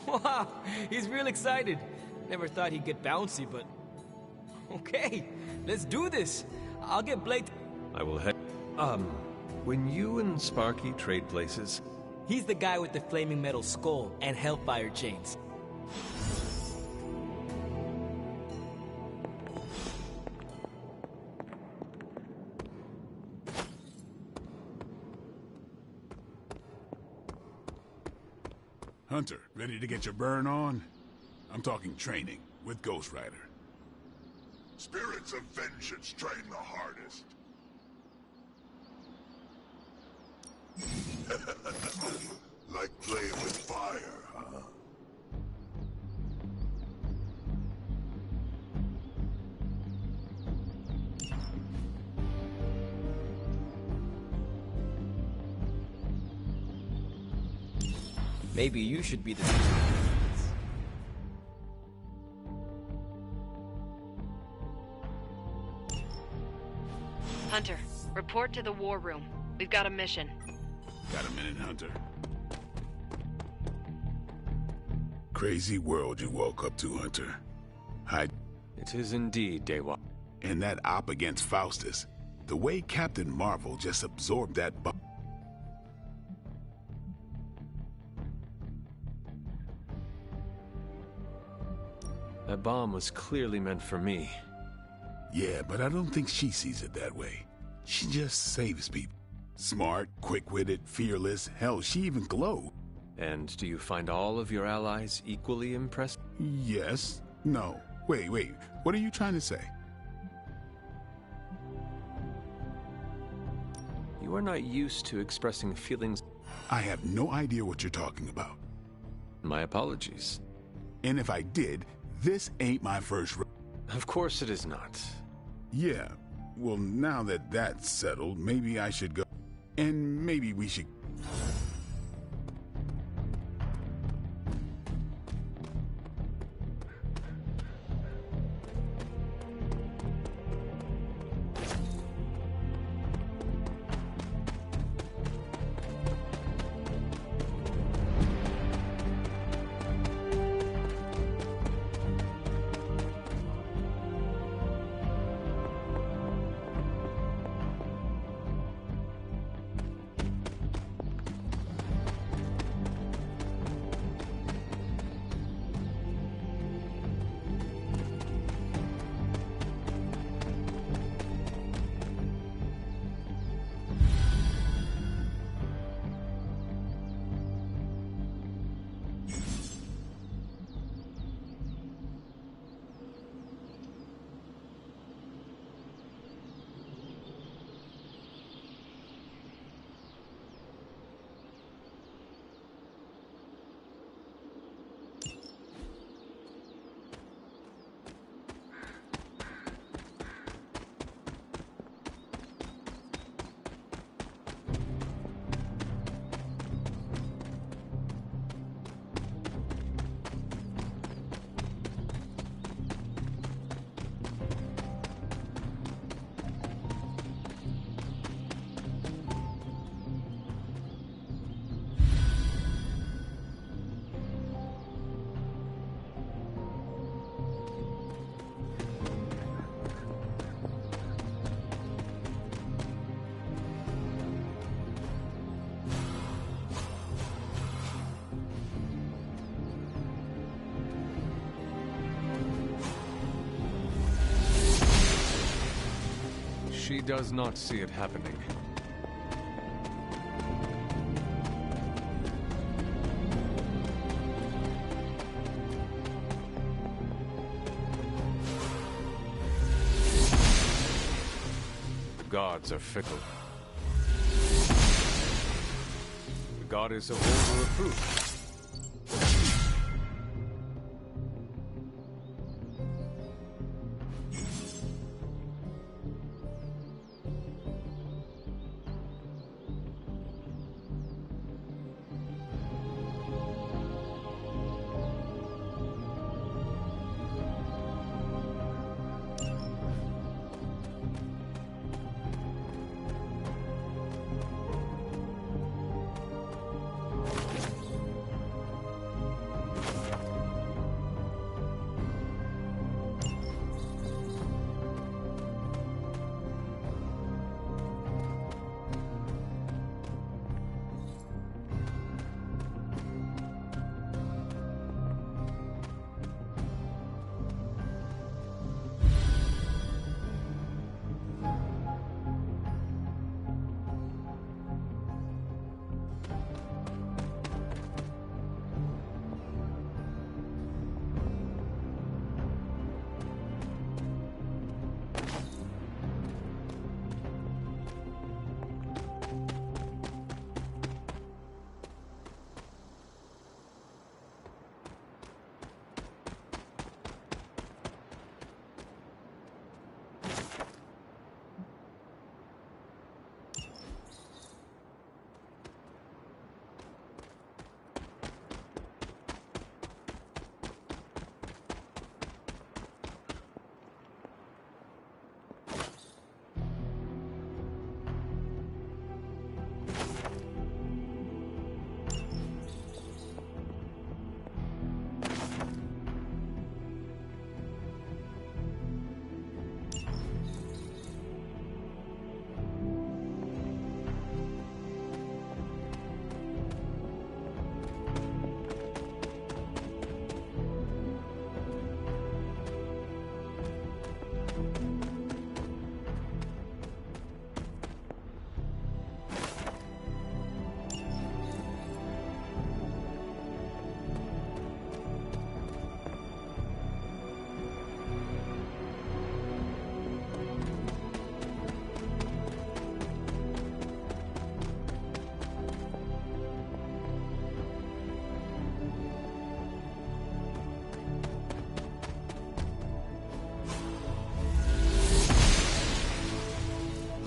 Wow, he's real excited. Never thought he'd get bouncy, but... Okay, let's do this. I'll get Blake... I will head... when you and Sparky trade places... He's the guy with the flaming metal skull and hellfire chains. Hunter, ready to get your burn on? I'm talking training with Ghost Rider. Spirits of vengeance train the hardest. Like playing with fire, huh? Maybe you should be the... Hunter, report to the war room. We've got a mission. Got a minute, Hunter? Crazy world you woke up to, Hunter. It is indeed, Dewa. And that op against Faustus. The way Captain Marvel just absorbed that bomb. That bomb was clearly meant for me. Yeah, but I don't think she sees it that way. She just saves people. Smart, quick-witted, fearless. Hell, she even glowed. And do you find all of your allies equally impressed? Yes. No. Wait. What are you trying to say? You are not used to expressing feelings. I have no idea what you're talking about. My apologies. And if I did, this ain't my first... Of course it is not. Yeah. Well, now that that's settled, maybe I should go. And maybe we should... She does not see it happening. The gods are fickle. The goddess of order approved.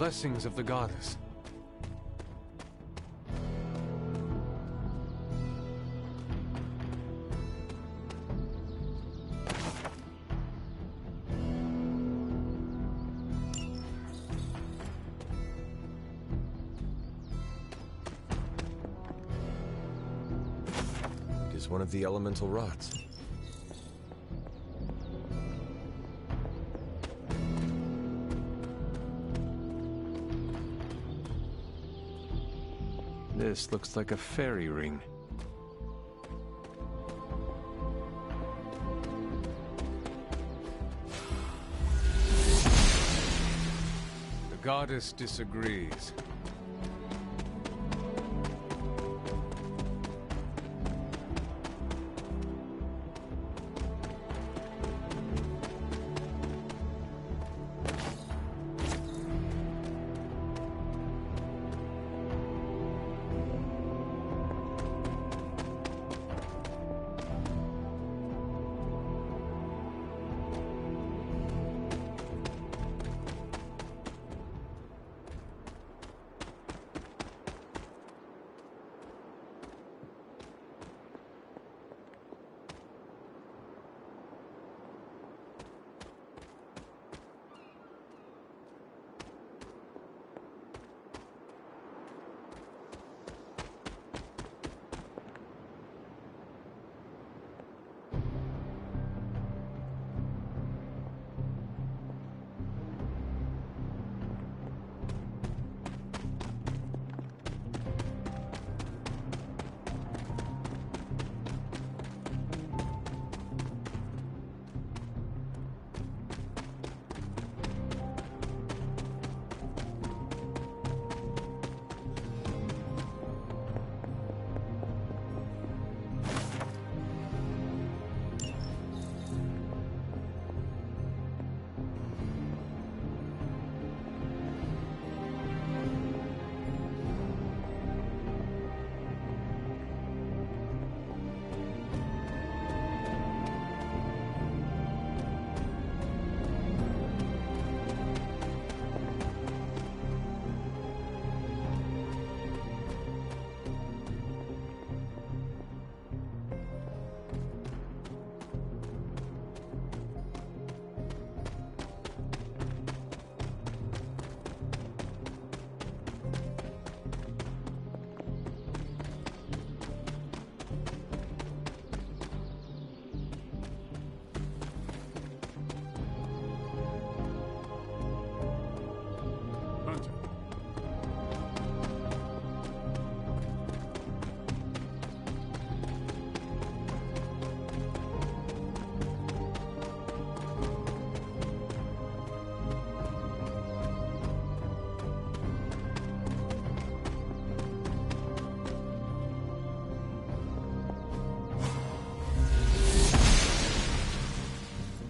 blessings of the goddess. It is one of the elemental rods. This looks like a fairy ring. The goddess disagrees.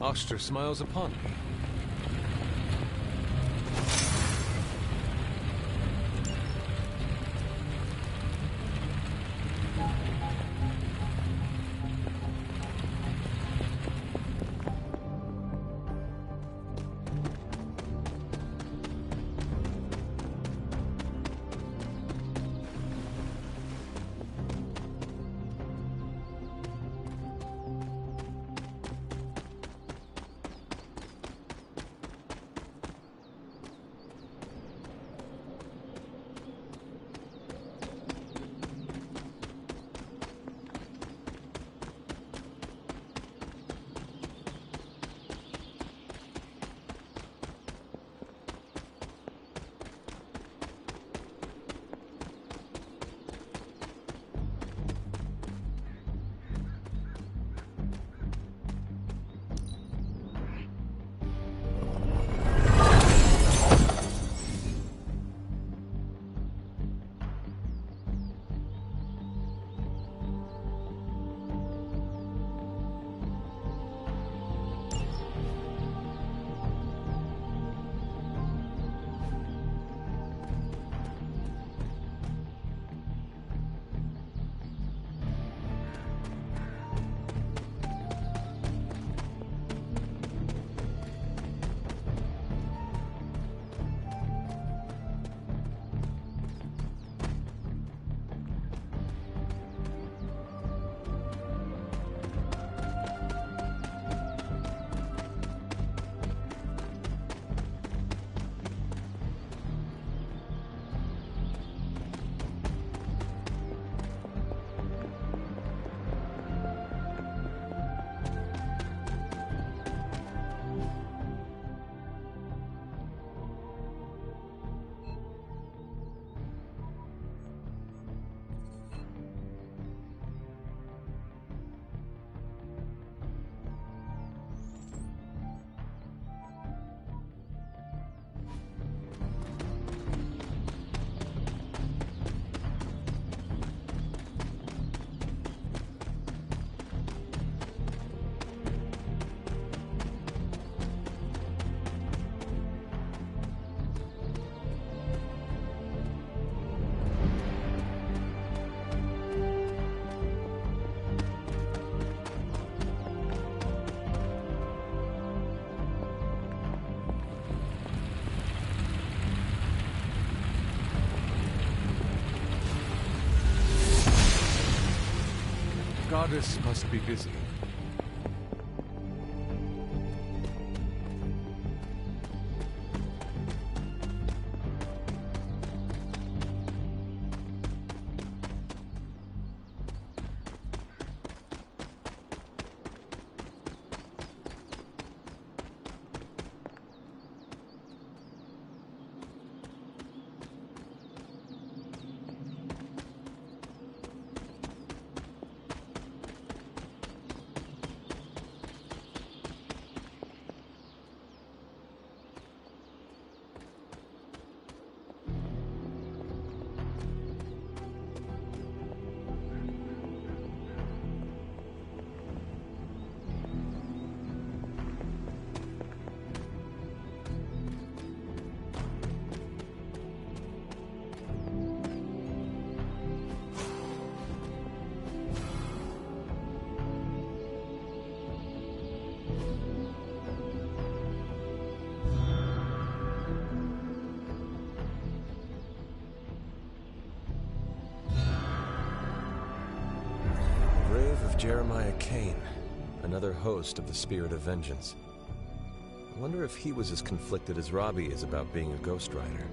Oster smiles upon me. goddess must be busy. Jeremiah Kane, another host of the Spirit of Vengeance. I wonder if he was as conflicted as Robbie is about being a Ghost Rider.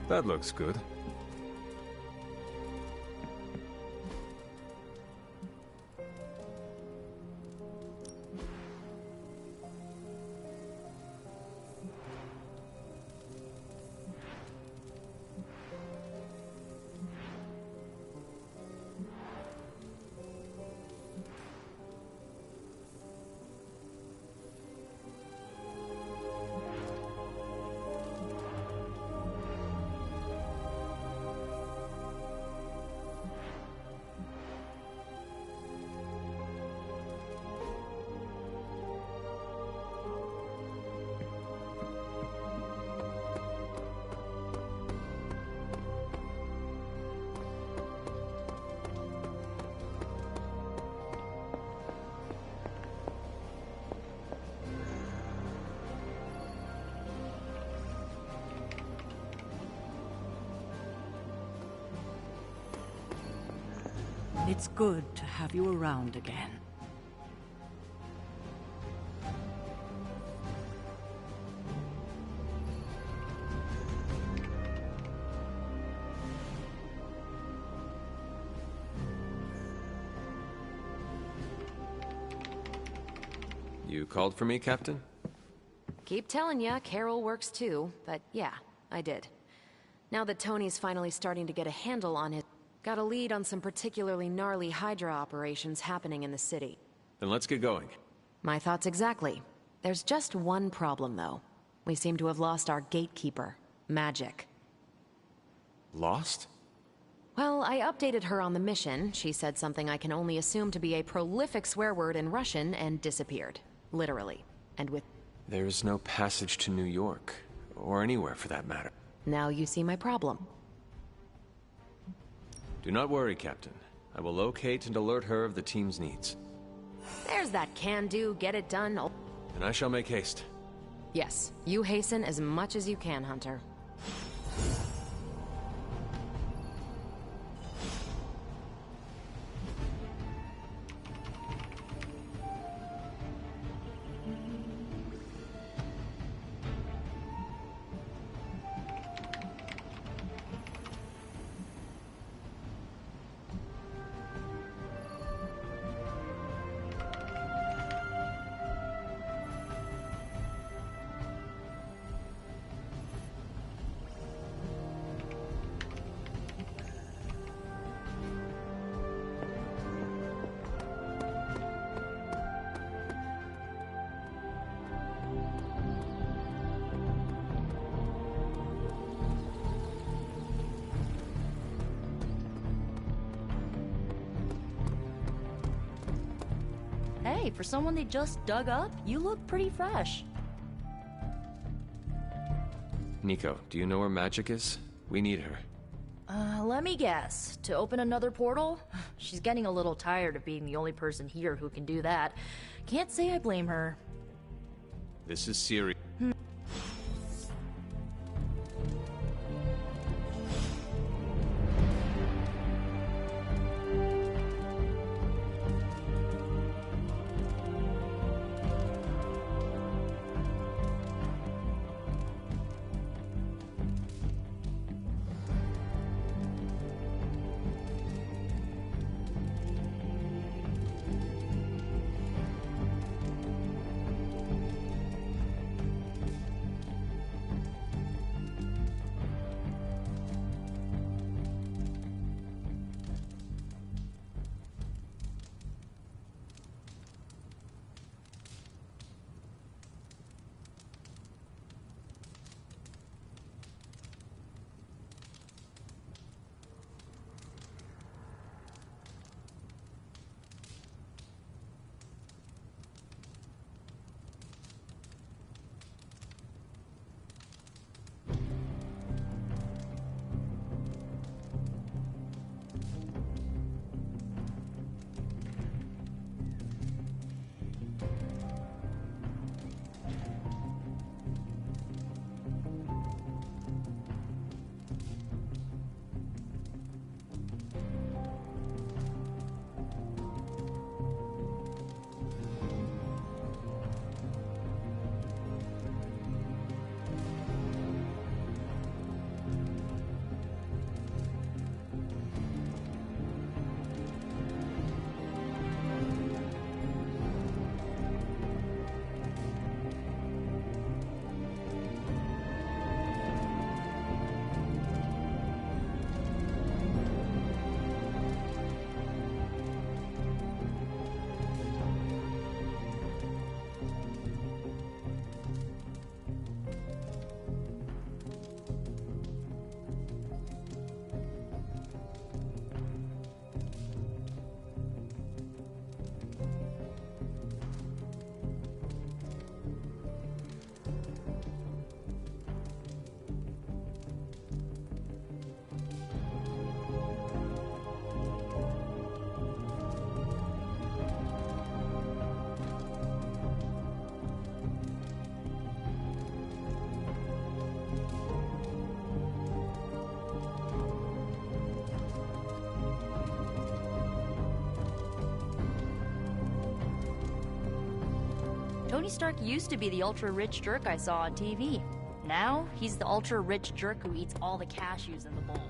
That looks good. It's good to have you around again. You called for me, Captain? Keep telling ya, Carol works too, but yeah, I did. Now that Tony's finally starting to get a handle on it, got a lead on some particularly gnarly Hydra operations happening in the city. Then let's get going. My thoughts exactly. There's just one problem, though. We seem to have lost our gatekeeper, Magic. Lost? Well, I updated her on the mission. She said something I can only assume to be a prolific swear word in Russian and disappeared. Literally. And with... There's no passage to New York, or anywhere for that matter. Now you see my problem. Do not worry, Captain. I will locate and alert her of the team's needs. There's that can-do, get-it-done... And I shall make haste. Yes, you hasten as much as you can, Hunter. Hey, for someone they just dug up, you look pretty fresh. Nico, do you know where Magic is? We need her. Let me guess. To open another portal? She's getting a little tired of being the only person here who can do that. Can't say I blame her. This is serious. Tony Stark used to be the ultra-rich jerk I saw on TV. Now, he's the ultra-rich jerk who eats all the cashews in the bowl.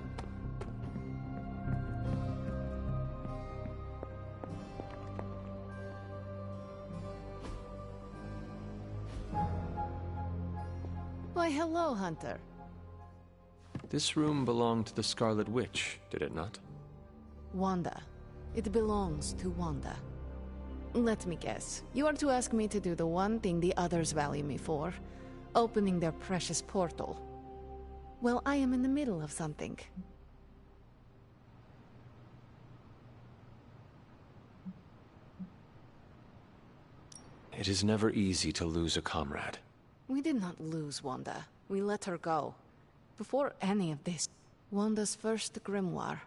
Why, hello, Hunter. This room belonged to the Scarlet Witch, did it not? Wanda. It belongs to Wanda. Let me guess. You are to ask me to do the one thing the others value me for. Opening their precious portal. Well, I am in the middle of something. It is never easy to lose a comrade. We did not lose Wanda. We let her go. Before any of this, Wanda's first grimoire.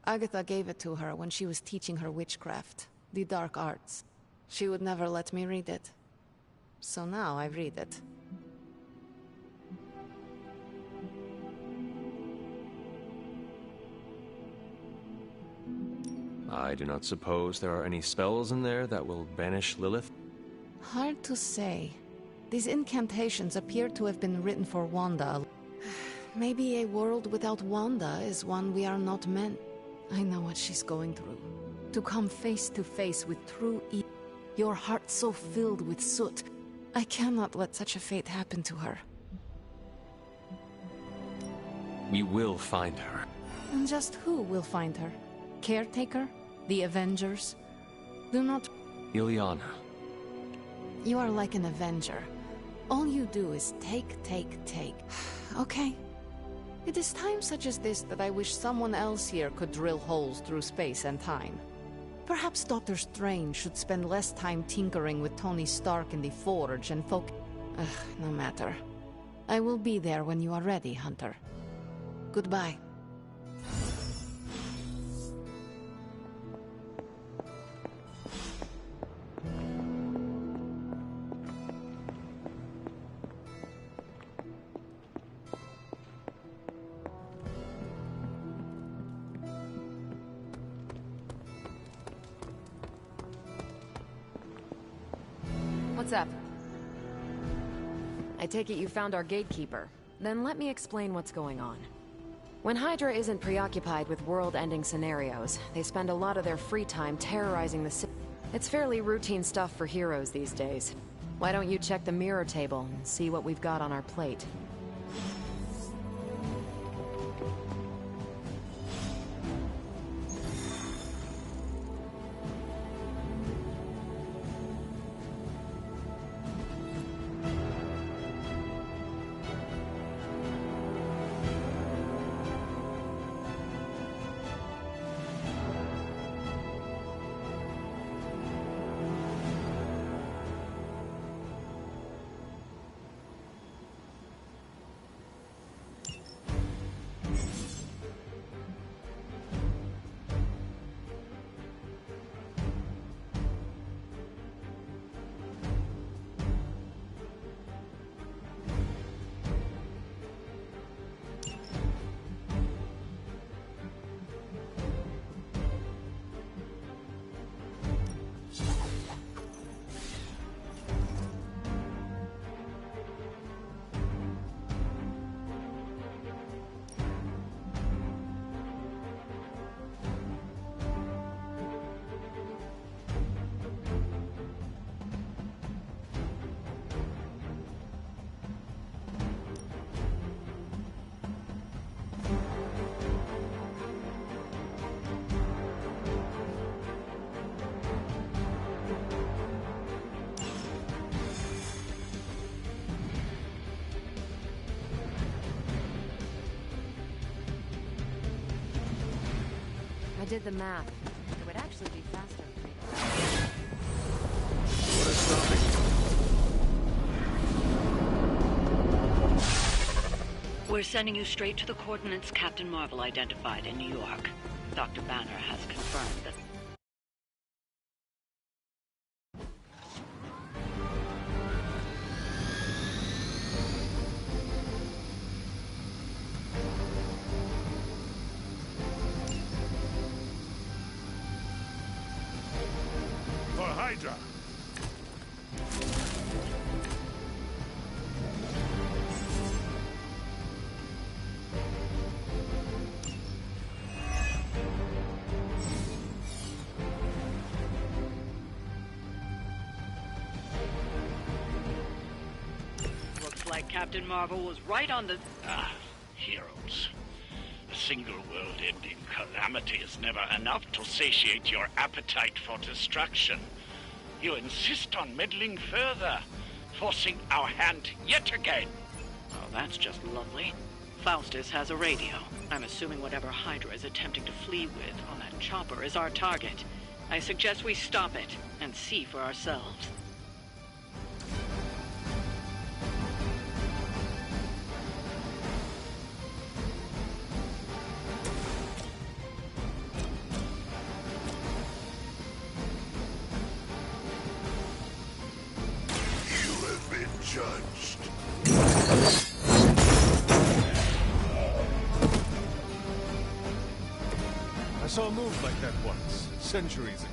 Agatha gave it to her when she was teaching her witchcraft, the dark arts. She would never let me read it. So now I read it. I do not suppose there are any spells in there that will banish Lilith? Hard to say. These incantations appear to have been written for Wanda. Maybe a world without Wanda is one we are not meant. I know what she's going through. To come face to face with true evil. Your heart so filled with soot. I cannot let such a fate happen to her. We will find her. And just who will find her? Caretaker? The Avengers? Do not... Illyana. You are like an Avenger. All you do is take. Okay. It is times such as this that I wish someone else here could drill holes through space and time. Perhaps Doctor Strange should spend less time tinkering with Tony Stark in the Forge and no matter. I will be there when you are ready, Hunter. Goodbye. What's up? I take it you found our gatekeeper. Then let me explain what's going on. When Hydra isn't preoccupied with world-ending scenarios, they spend a lot of their free time terrorizing the city. It's fairly routine stuff for heroes these days. Why don't you check the mirror table and see what we've got on our plate? I did the math. It would actually be faster. What is stopping you? We're sending you straight to the coordinates Captain Marvel identified in New York. Dr. Banner has confirmed that... For Hydra! like Captain Marvel was right on the... Heroes. A single world-ending calamity is never enough to satiate your appetite for destruction. You insist on meddling further, forcing our hand yet again. Oh, that's just lovely. Faustus has a radio. I'm assuming whatever Hydra is attempting to flee with on that chopper is our target. I suggest we stop it and see for ourselves. You have been judged. I saw a move like that once, centuries ago.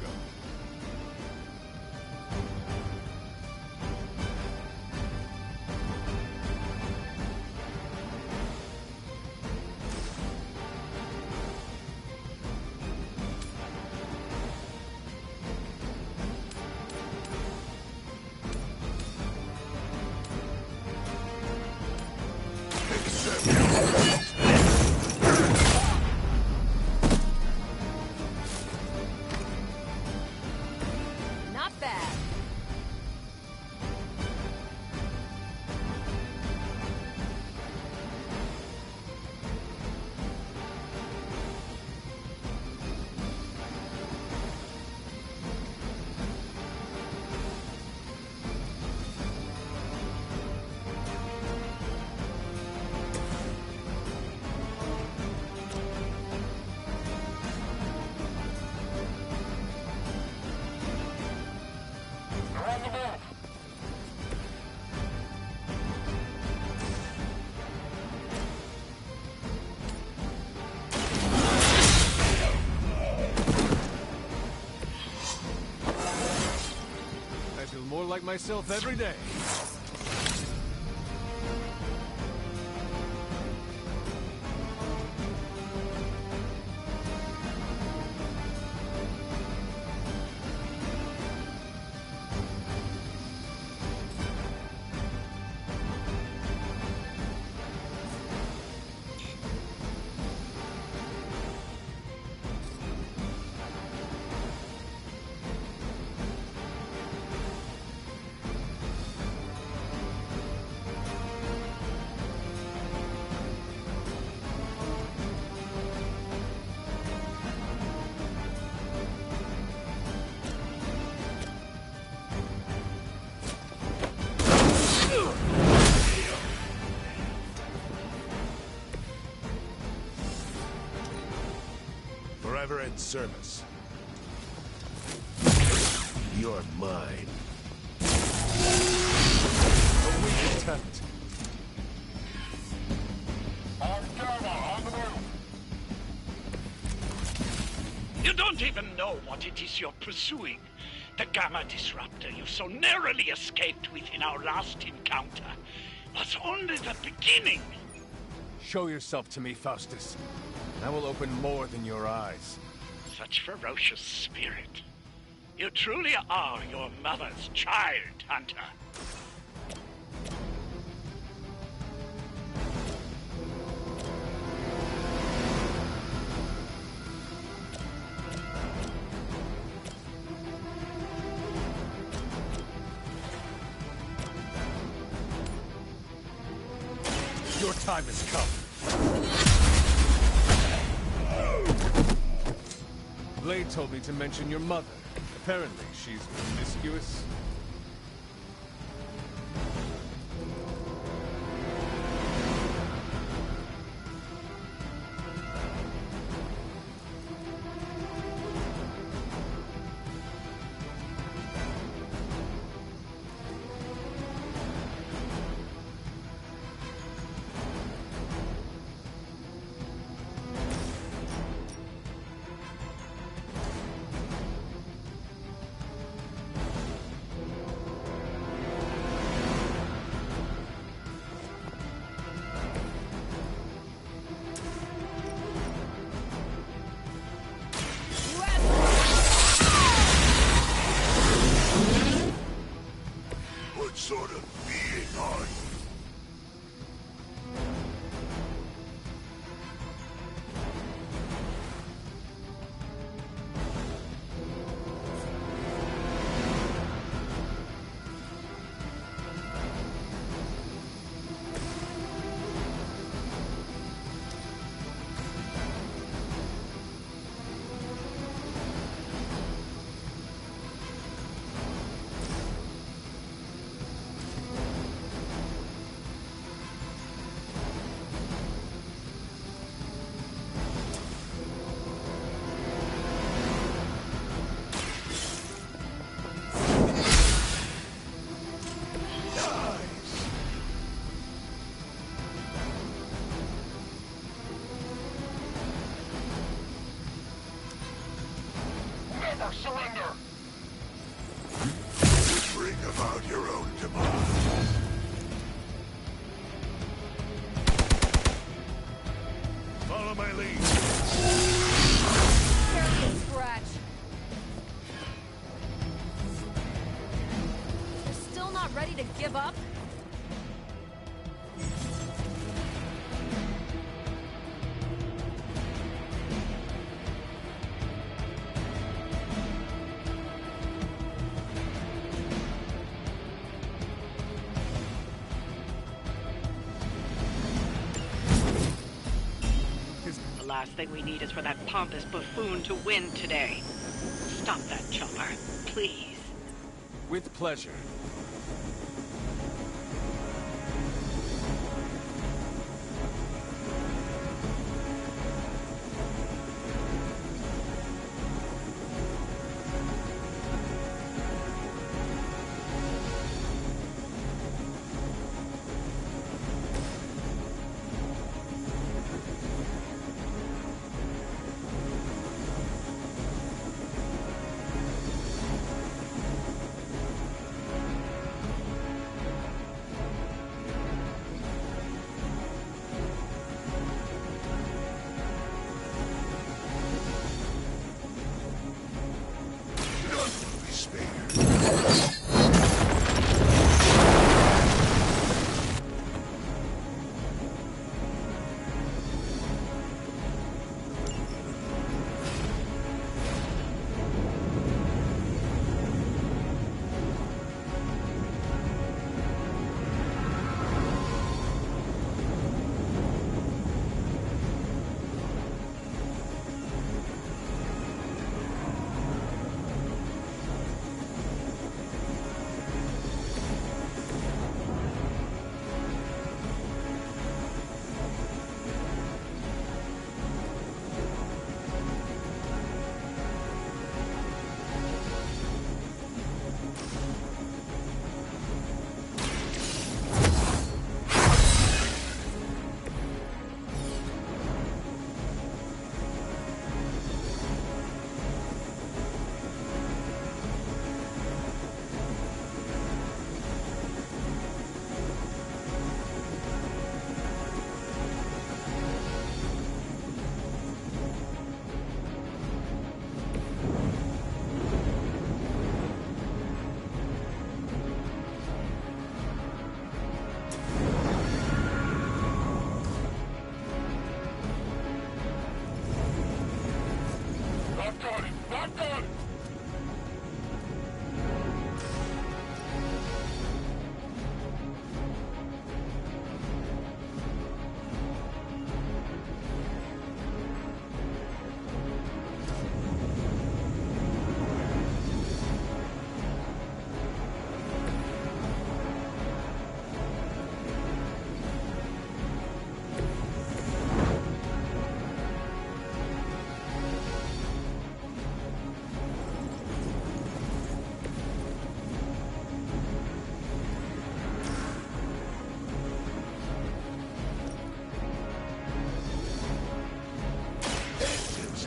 Not bad. I feel more like myself every day. Forever in service. You're mine. A weak attempt. You don't even know what it is you're pursuing. The Gamma Disruptor you so narrowly escaped with in our last encounter was only the beginning. Show yourself to me, Faustus. I will open more than your eyes. Such ferocious spirit. You truly are your mother's child, Hunter. Your time has come. Blade told me to mention your mother. Apparently, she's promiscuous. What sort of being are you? not ready to give up? The last thing we need is for that pompous buffoon to win today. Stop that chopper, please. With pleasure.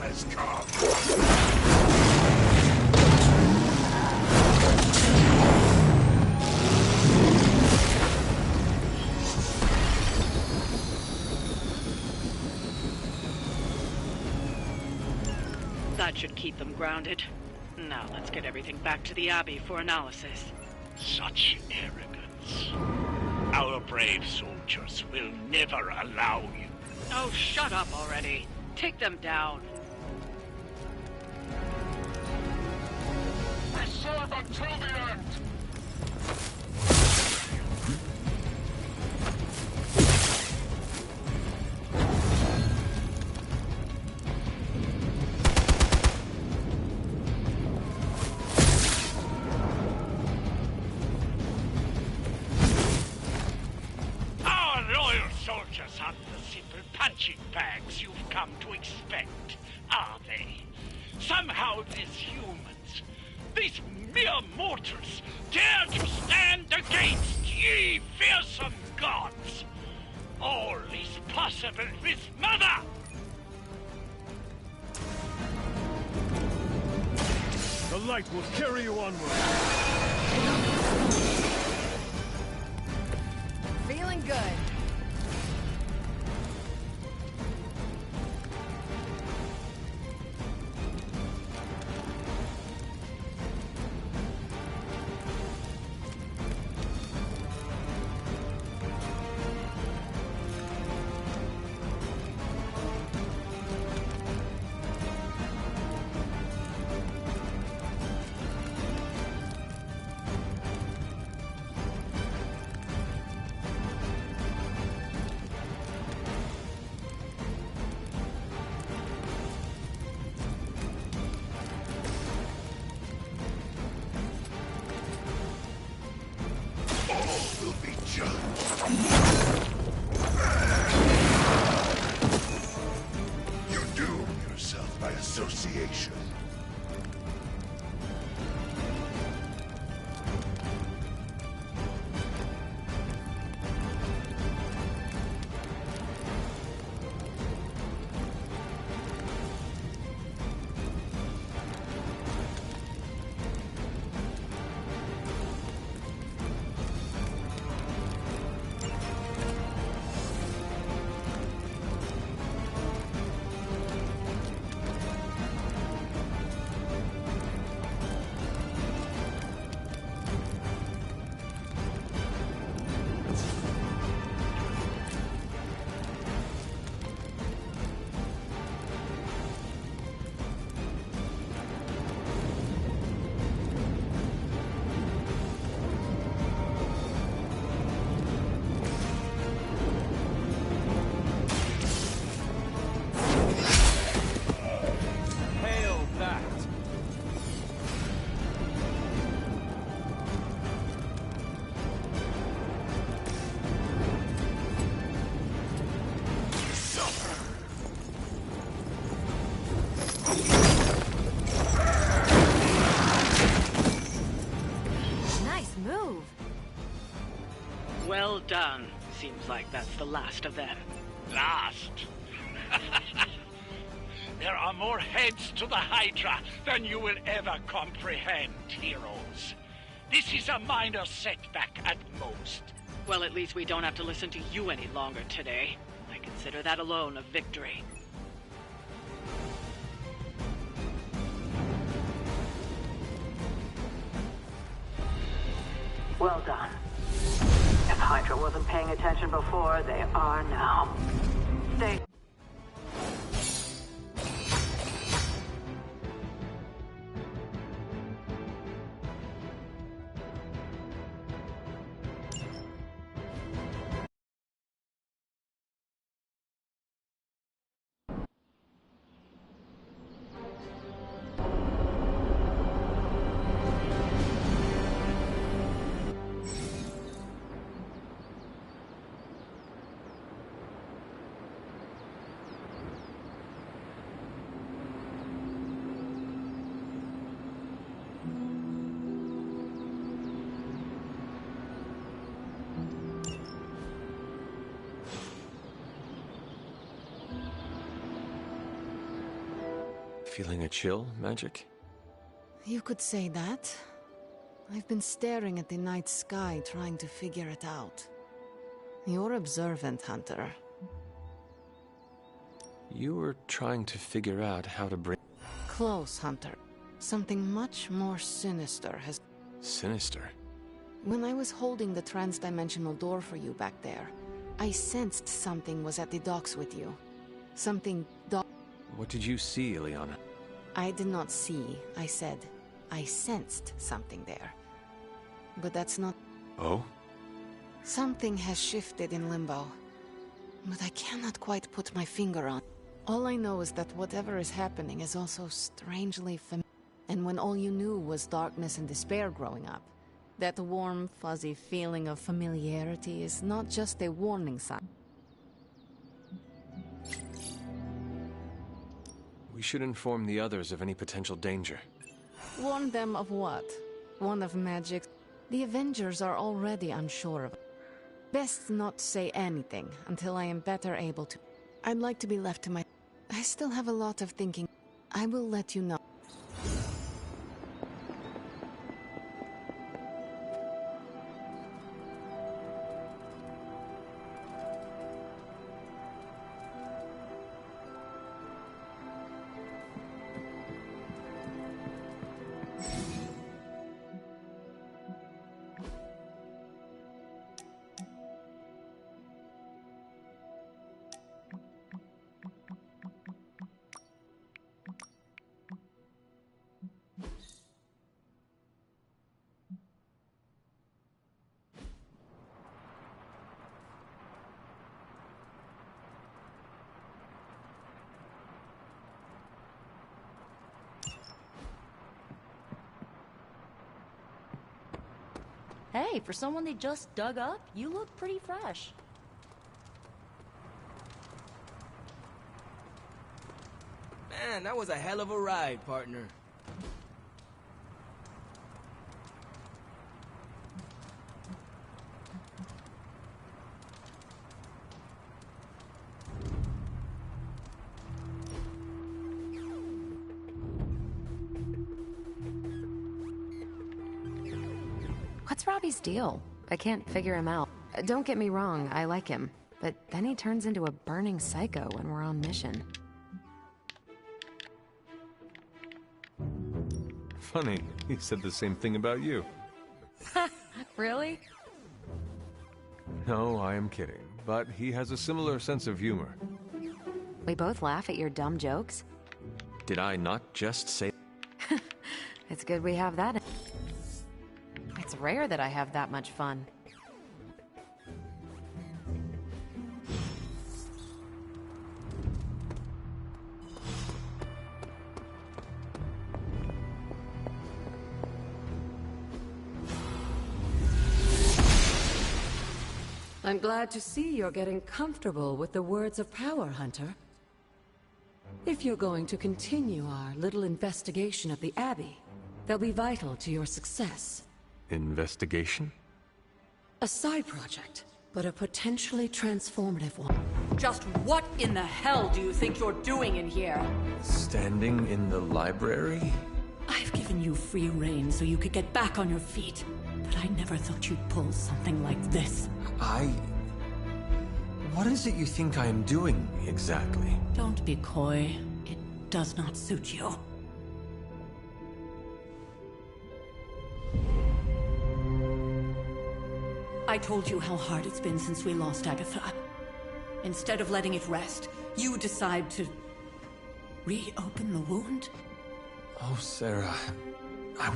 has come. That should keep them grounded. Now let's get everything back to the Abbey for analysis. Such arrogance. Our brave soldiers will never allow you. Oh, shut up already. Take them down. We serve until the end! Our loyal soldiers aren't the simple punching bags you've come to expect, are they? Somehow these humans, these mere mortals, dare to stand against ye fearsome gods. All is possible with Mother! The light will carry you onward. Feeling good. You doom yourself by association. Well done. Seems like that's the last of them. Last? There are more heads to the Hydra than you will ever comprehend, heroes. This is a minor setback at most. Well, at least we don't have to listen to you any longer today. I consider that alone a victory. Well done. If Hydra wasn't paying attention before, they are now. Stay. Feeling a chill, Magic? You could say that. I've been staring at the night sky trying to figure it out. You're observant, Hunter. You were trying to figure out how to bring... Close, Hunter. Something much more sinister has... Sinister? When I was holding the trans-dimensional door for you back there, I sensed something was at the docks with you. Something What did you see, Illyana? I did not see, I said. I sensed something there. But that's not... Oh? Something has shifted in Limbo. But I cannot quite put my finger on. All I know is that whatever is happening is also strangely familiar. And when all you knew was darkness and despair growing up, that warm, fuzzy feeling of familiarity is not just a warning sign. We should inform the others of any potential danger. Warn them of what? One of magic? The Avengers are already unsure of it. Best not say anything until I am better able to. I'd like to be left to my... I still have a lot of thinking. I will let you know. Hey, for someone they just dug up, you look pretty fresh. Man, that was a hell of a ride, partner. What's Robbie's deal? I can't figure him out. Don't get me wrong, I like him. But then he turns into a burning psycho when we're on mission. Funny, he said the same thing about you. Really? No, I am kidding. But he has a similar sense of humor. We both laugh at your dumb jokes? Did I not just say... It's good we have that. It's rare that I have that much fun. I'm glad to see you're getting comfortable with the words of power, Hunter. If you're going to continue our little investigation of the Abbey, they'll be vital to your success. Investigation? A side project, but a potentially transformative one. Just what in the hell do you think you're doing in here? Standing in the library? I've given you free rein so you could get back on your feet, but I never thought you'd pull something like this. What is it you think I am doing, exactly? Don't be coy. It does not suit you. I told you how hard it's been since we lost Agatha. Instead of letting it rest, you decide to... reopen the wound? Oh, Sarah. I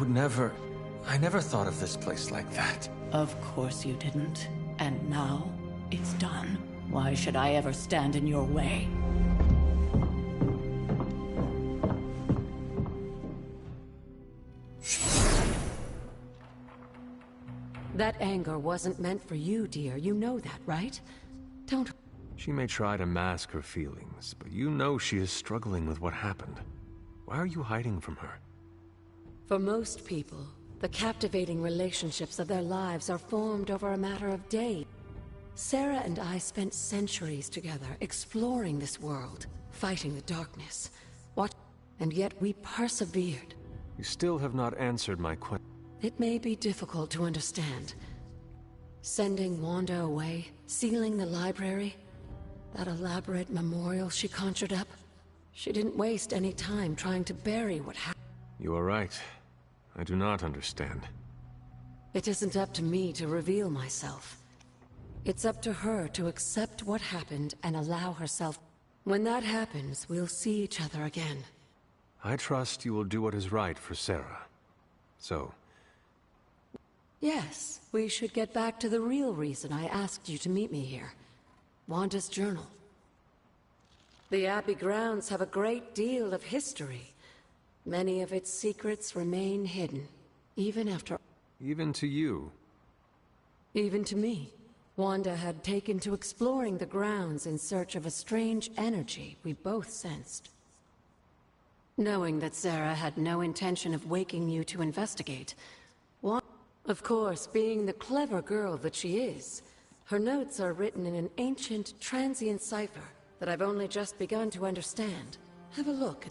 never thought of this place like that. Of course you didn't. And now, it's done. Why should I ever stand in your way? That anger wasn't meant for you, dear. You know that, right? Don't... She may try to mask her feelings, but you know she is struggling with what happened. Why are you hiding from her? For most people, the captivating relationships of their lives are formed over a matter of days. Sarah and I spent centuries together, exploring this world, fighting the darkness. And yet we persevered. You still have not answered my question. It may be difficult to understand. Sending Wanda away, sealing the library, that elaborate memorial she conjured up. She didn't waste any time trying to bury what happened. You are right. I do not understand. It isn't up to me to reveal myself. It's up to her to accept what happened and allow herself. When that happens, we'll see each other again. I trust you will do what is right for Sarah. So... Yes, we should get back to the real reason I asked you to meet me here. Wanda's journal. The Abbey grounds have a great deal of history. Many of its secrets remain hidden, even after... Even to you? Even to me. Wanda had taken to exploring the grounds in search of a strange energy we both sensed. Knowing that Sarah had no intention of waking you to investigate, of course, being the clever girl that she is, her notes are written in an ancient, transient cipher that I've only just begun to understand. Have a look.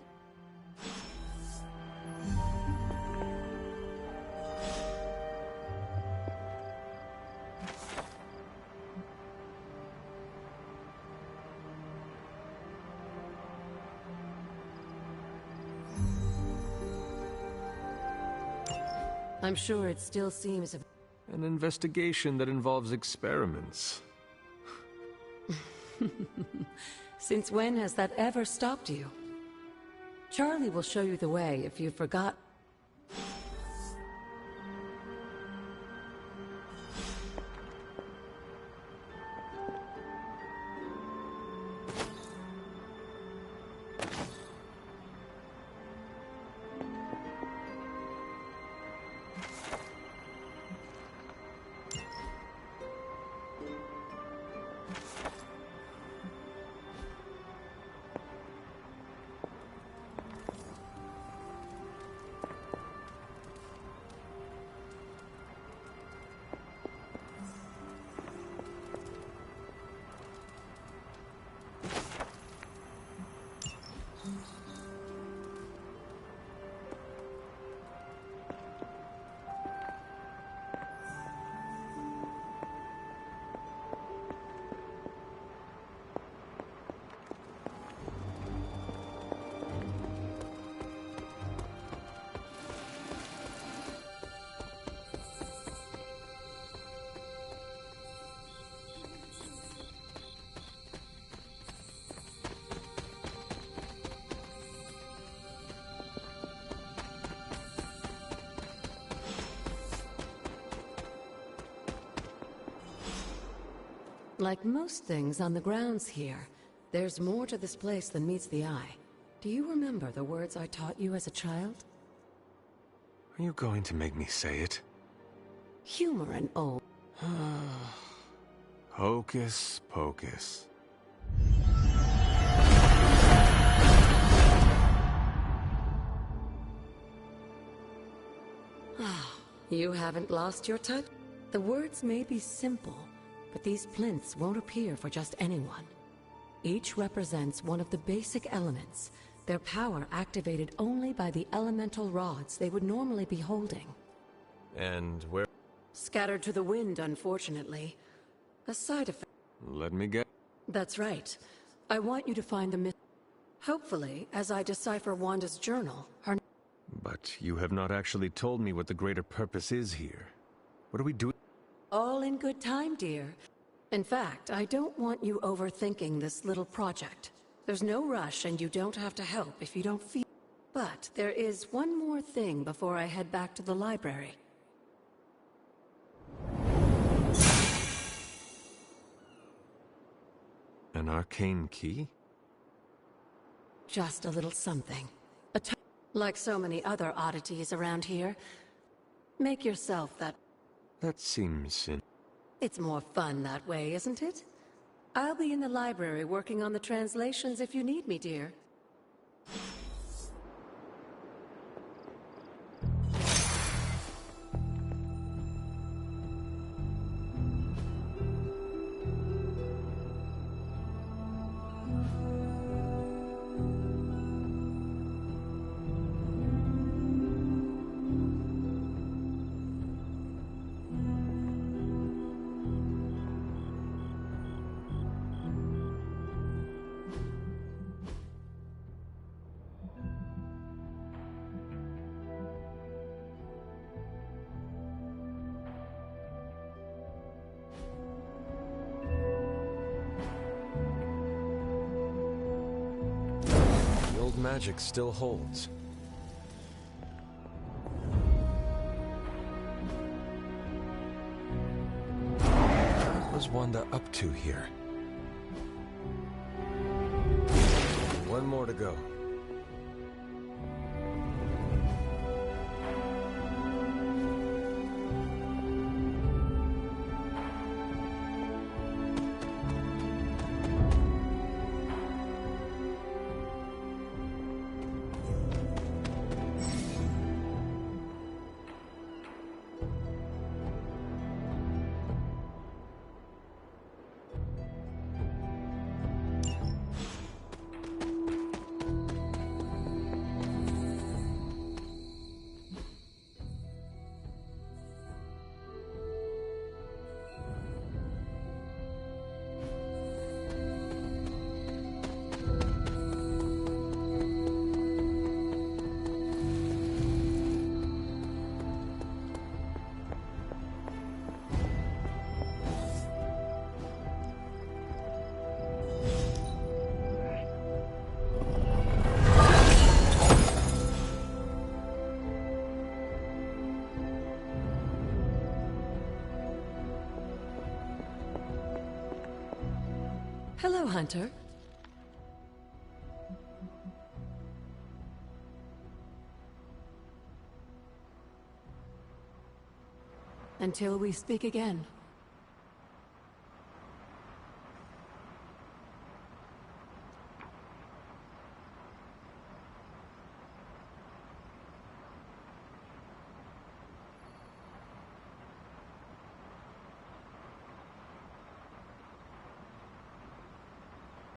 I'm sure it still seems a... An investigation that involves experiments. Since when has that ever stopped you? Charlie will show you the way if you forgot. Like most things on the grounds here, there's more to this place than meets the eye. Do you remember the words I taught you as a child? Are you going to make me say it? Humor and old. Hocus pocus. You haven't lost your touch? The words may be simple, but these plinths won't appear for just anyone. Each represents one of the basic elements, their power activated only by the elemental rods they would normally be holding. And where? Scattered to the wind, unfortunately. A side effect. Let me get. That's right. I want you to find the Hopefully, as I decipher Wanda's journal, her... But you have not actually told me what the greater purpose is here. What are we doing? All in good time, dear. In fact, I don't want you overthinking this little project. There's no rush and you don't have to help if you don't feel... But there is one more thing before I head back to the library. An arcane key? Just a little something. Like so many other oddities around here. Make yourself that... That seems It's more fun that way, isn't it? I'll be in the library working on the translations if you need me, dear. Magic still holds. What was Wanda up to here? One more to go. Hello, Hunter. Until we speak again.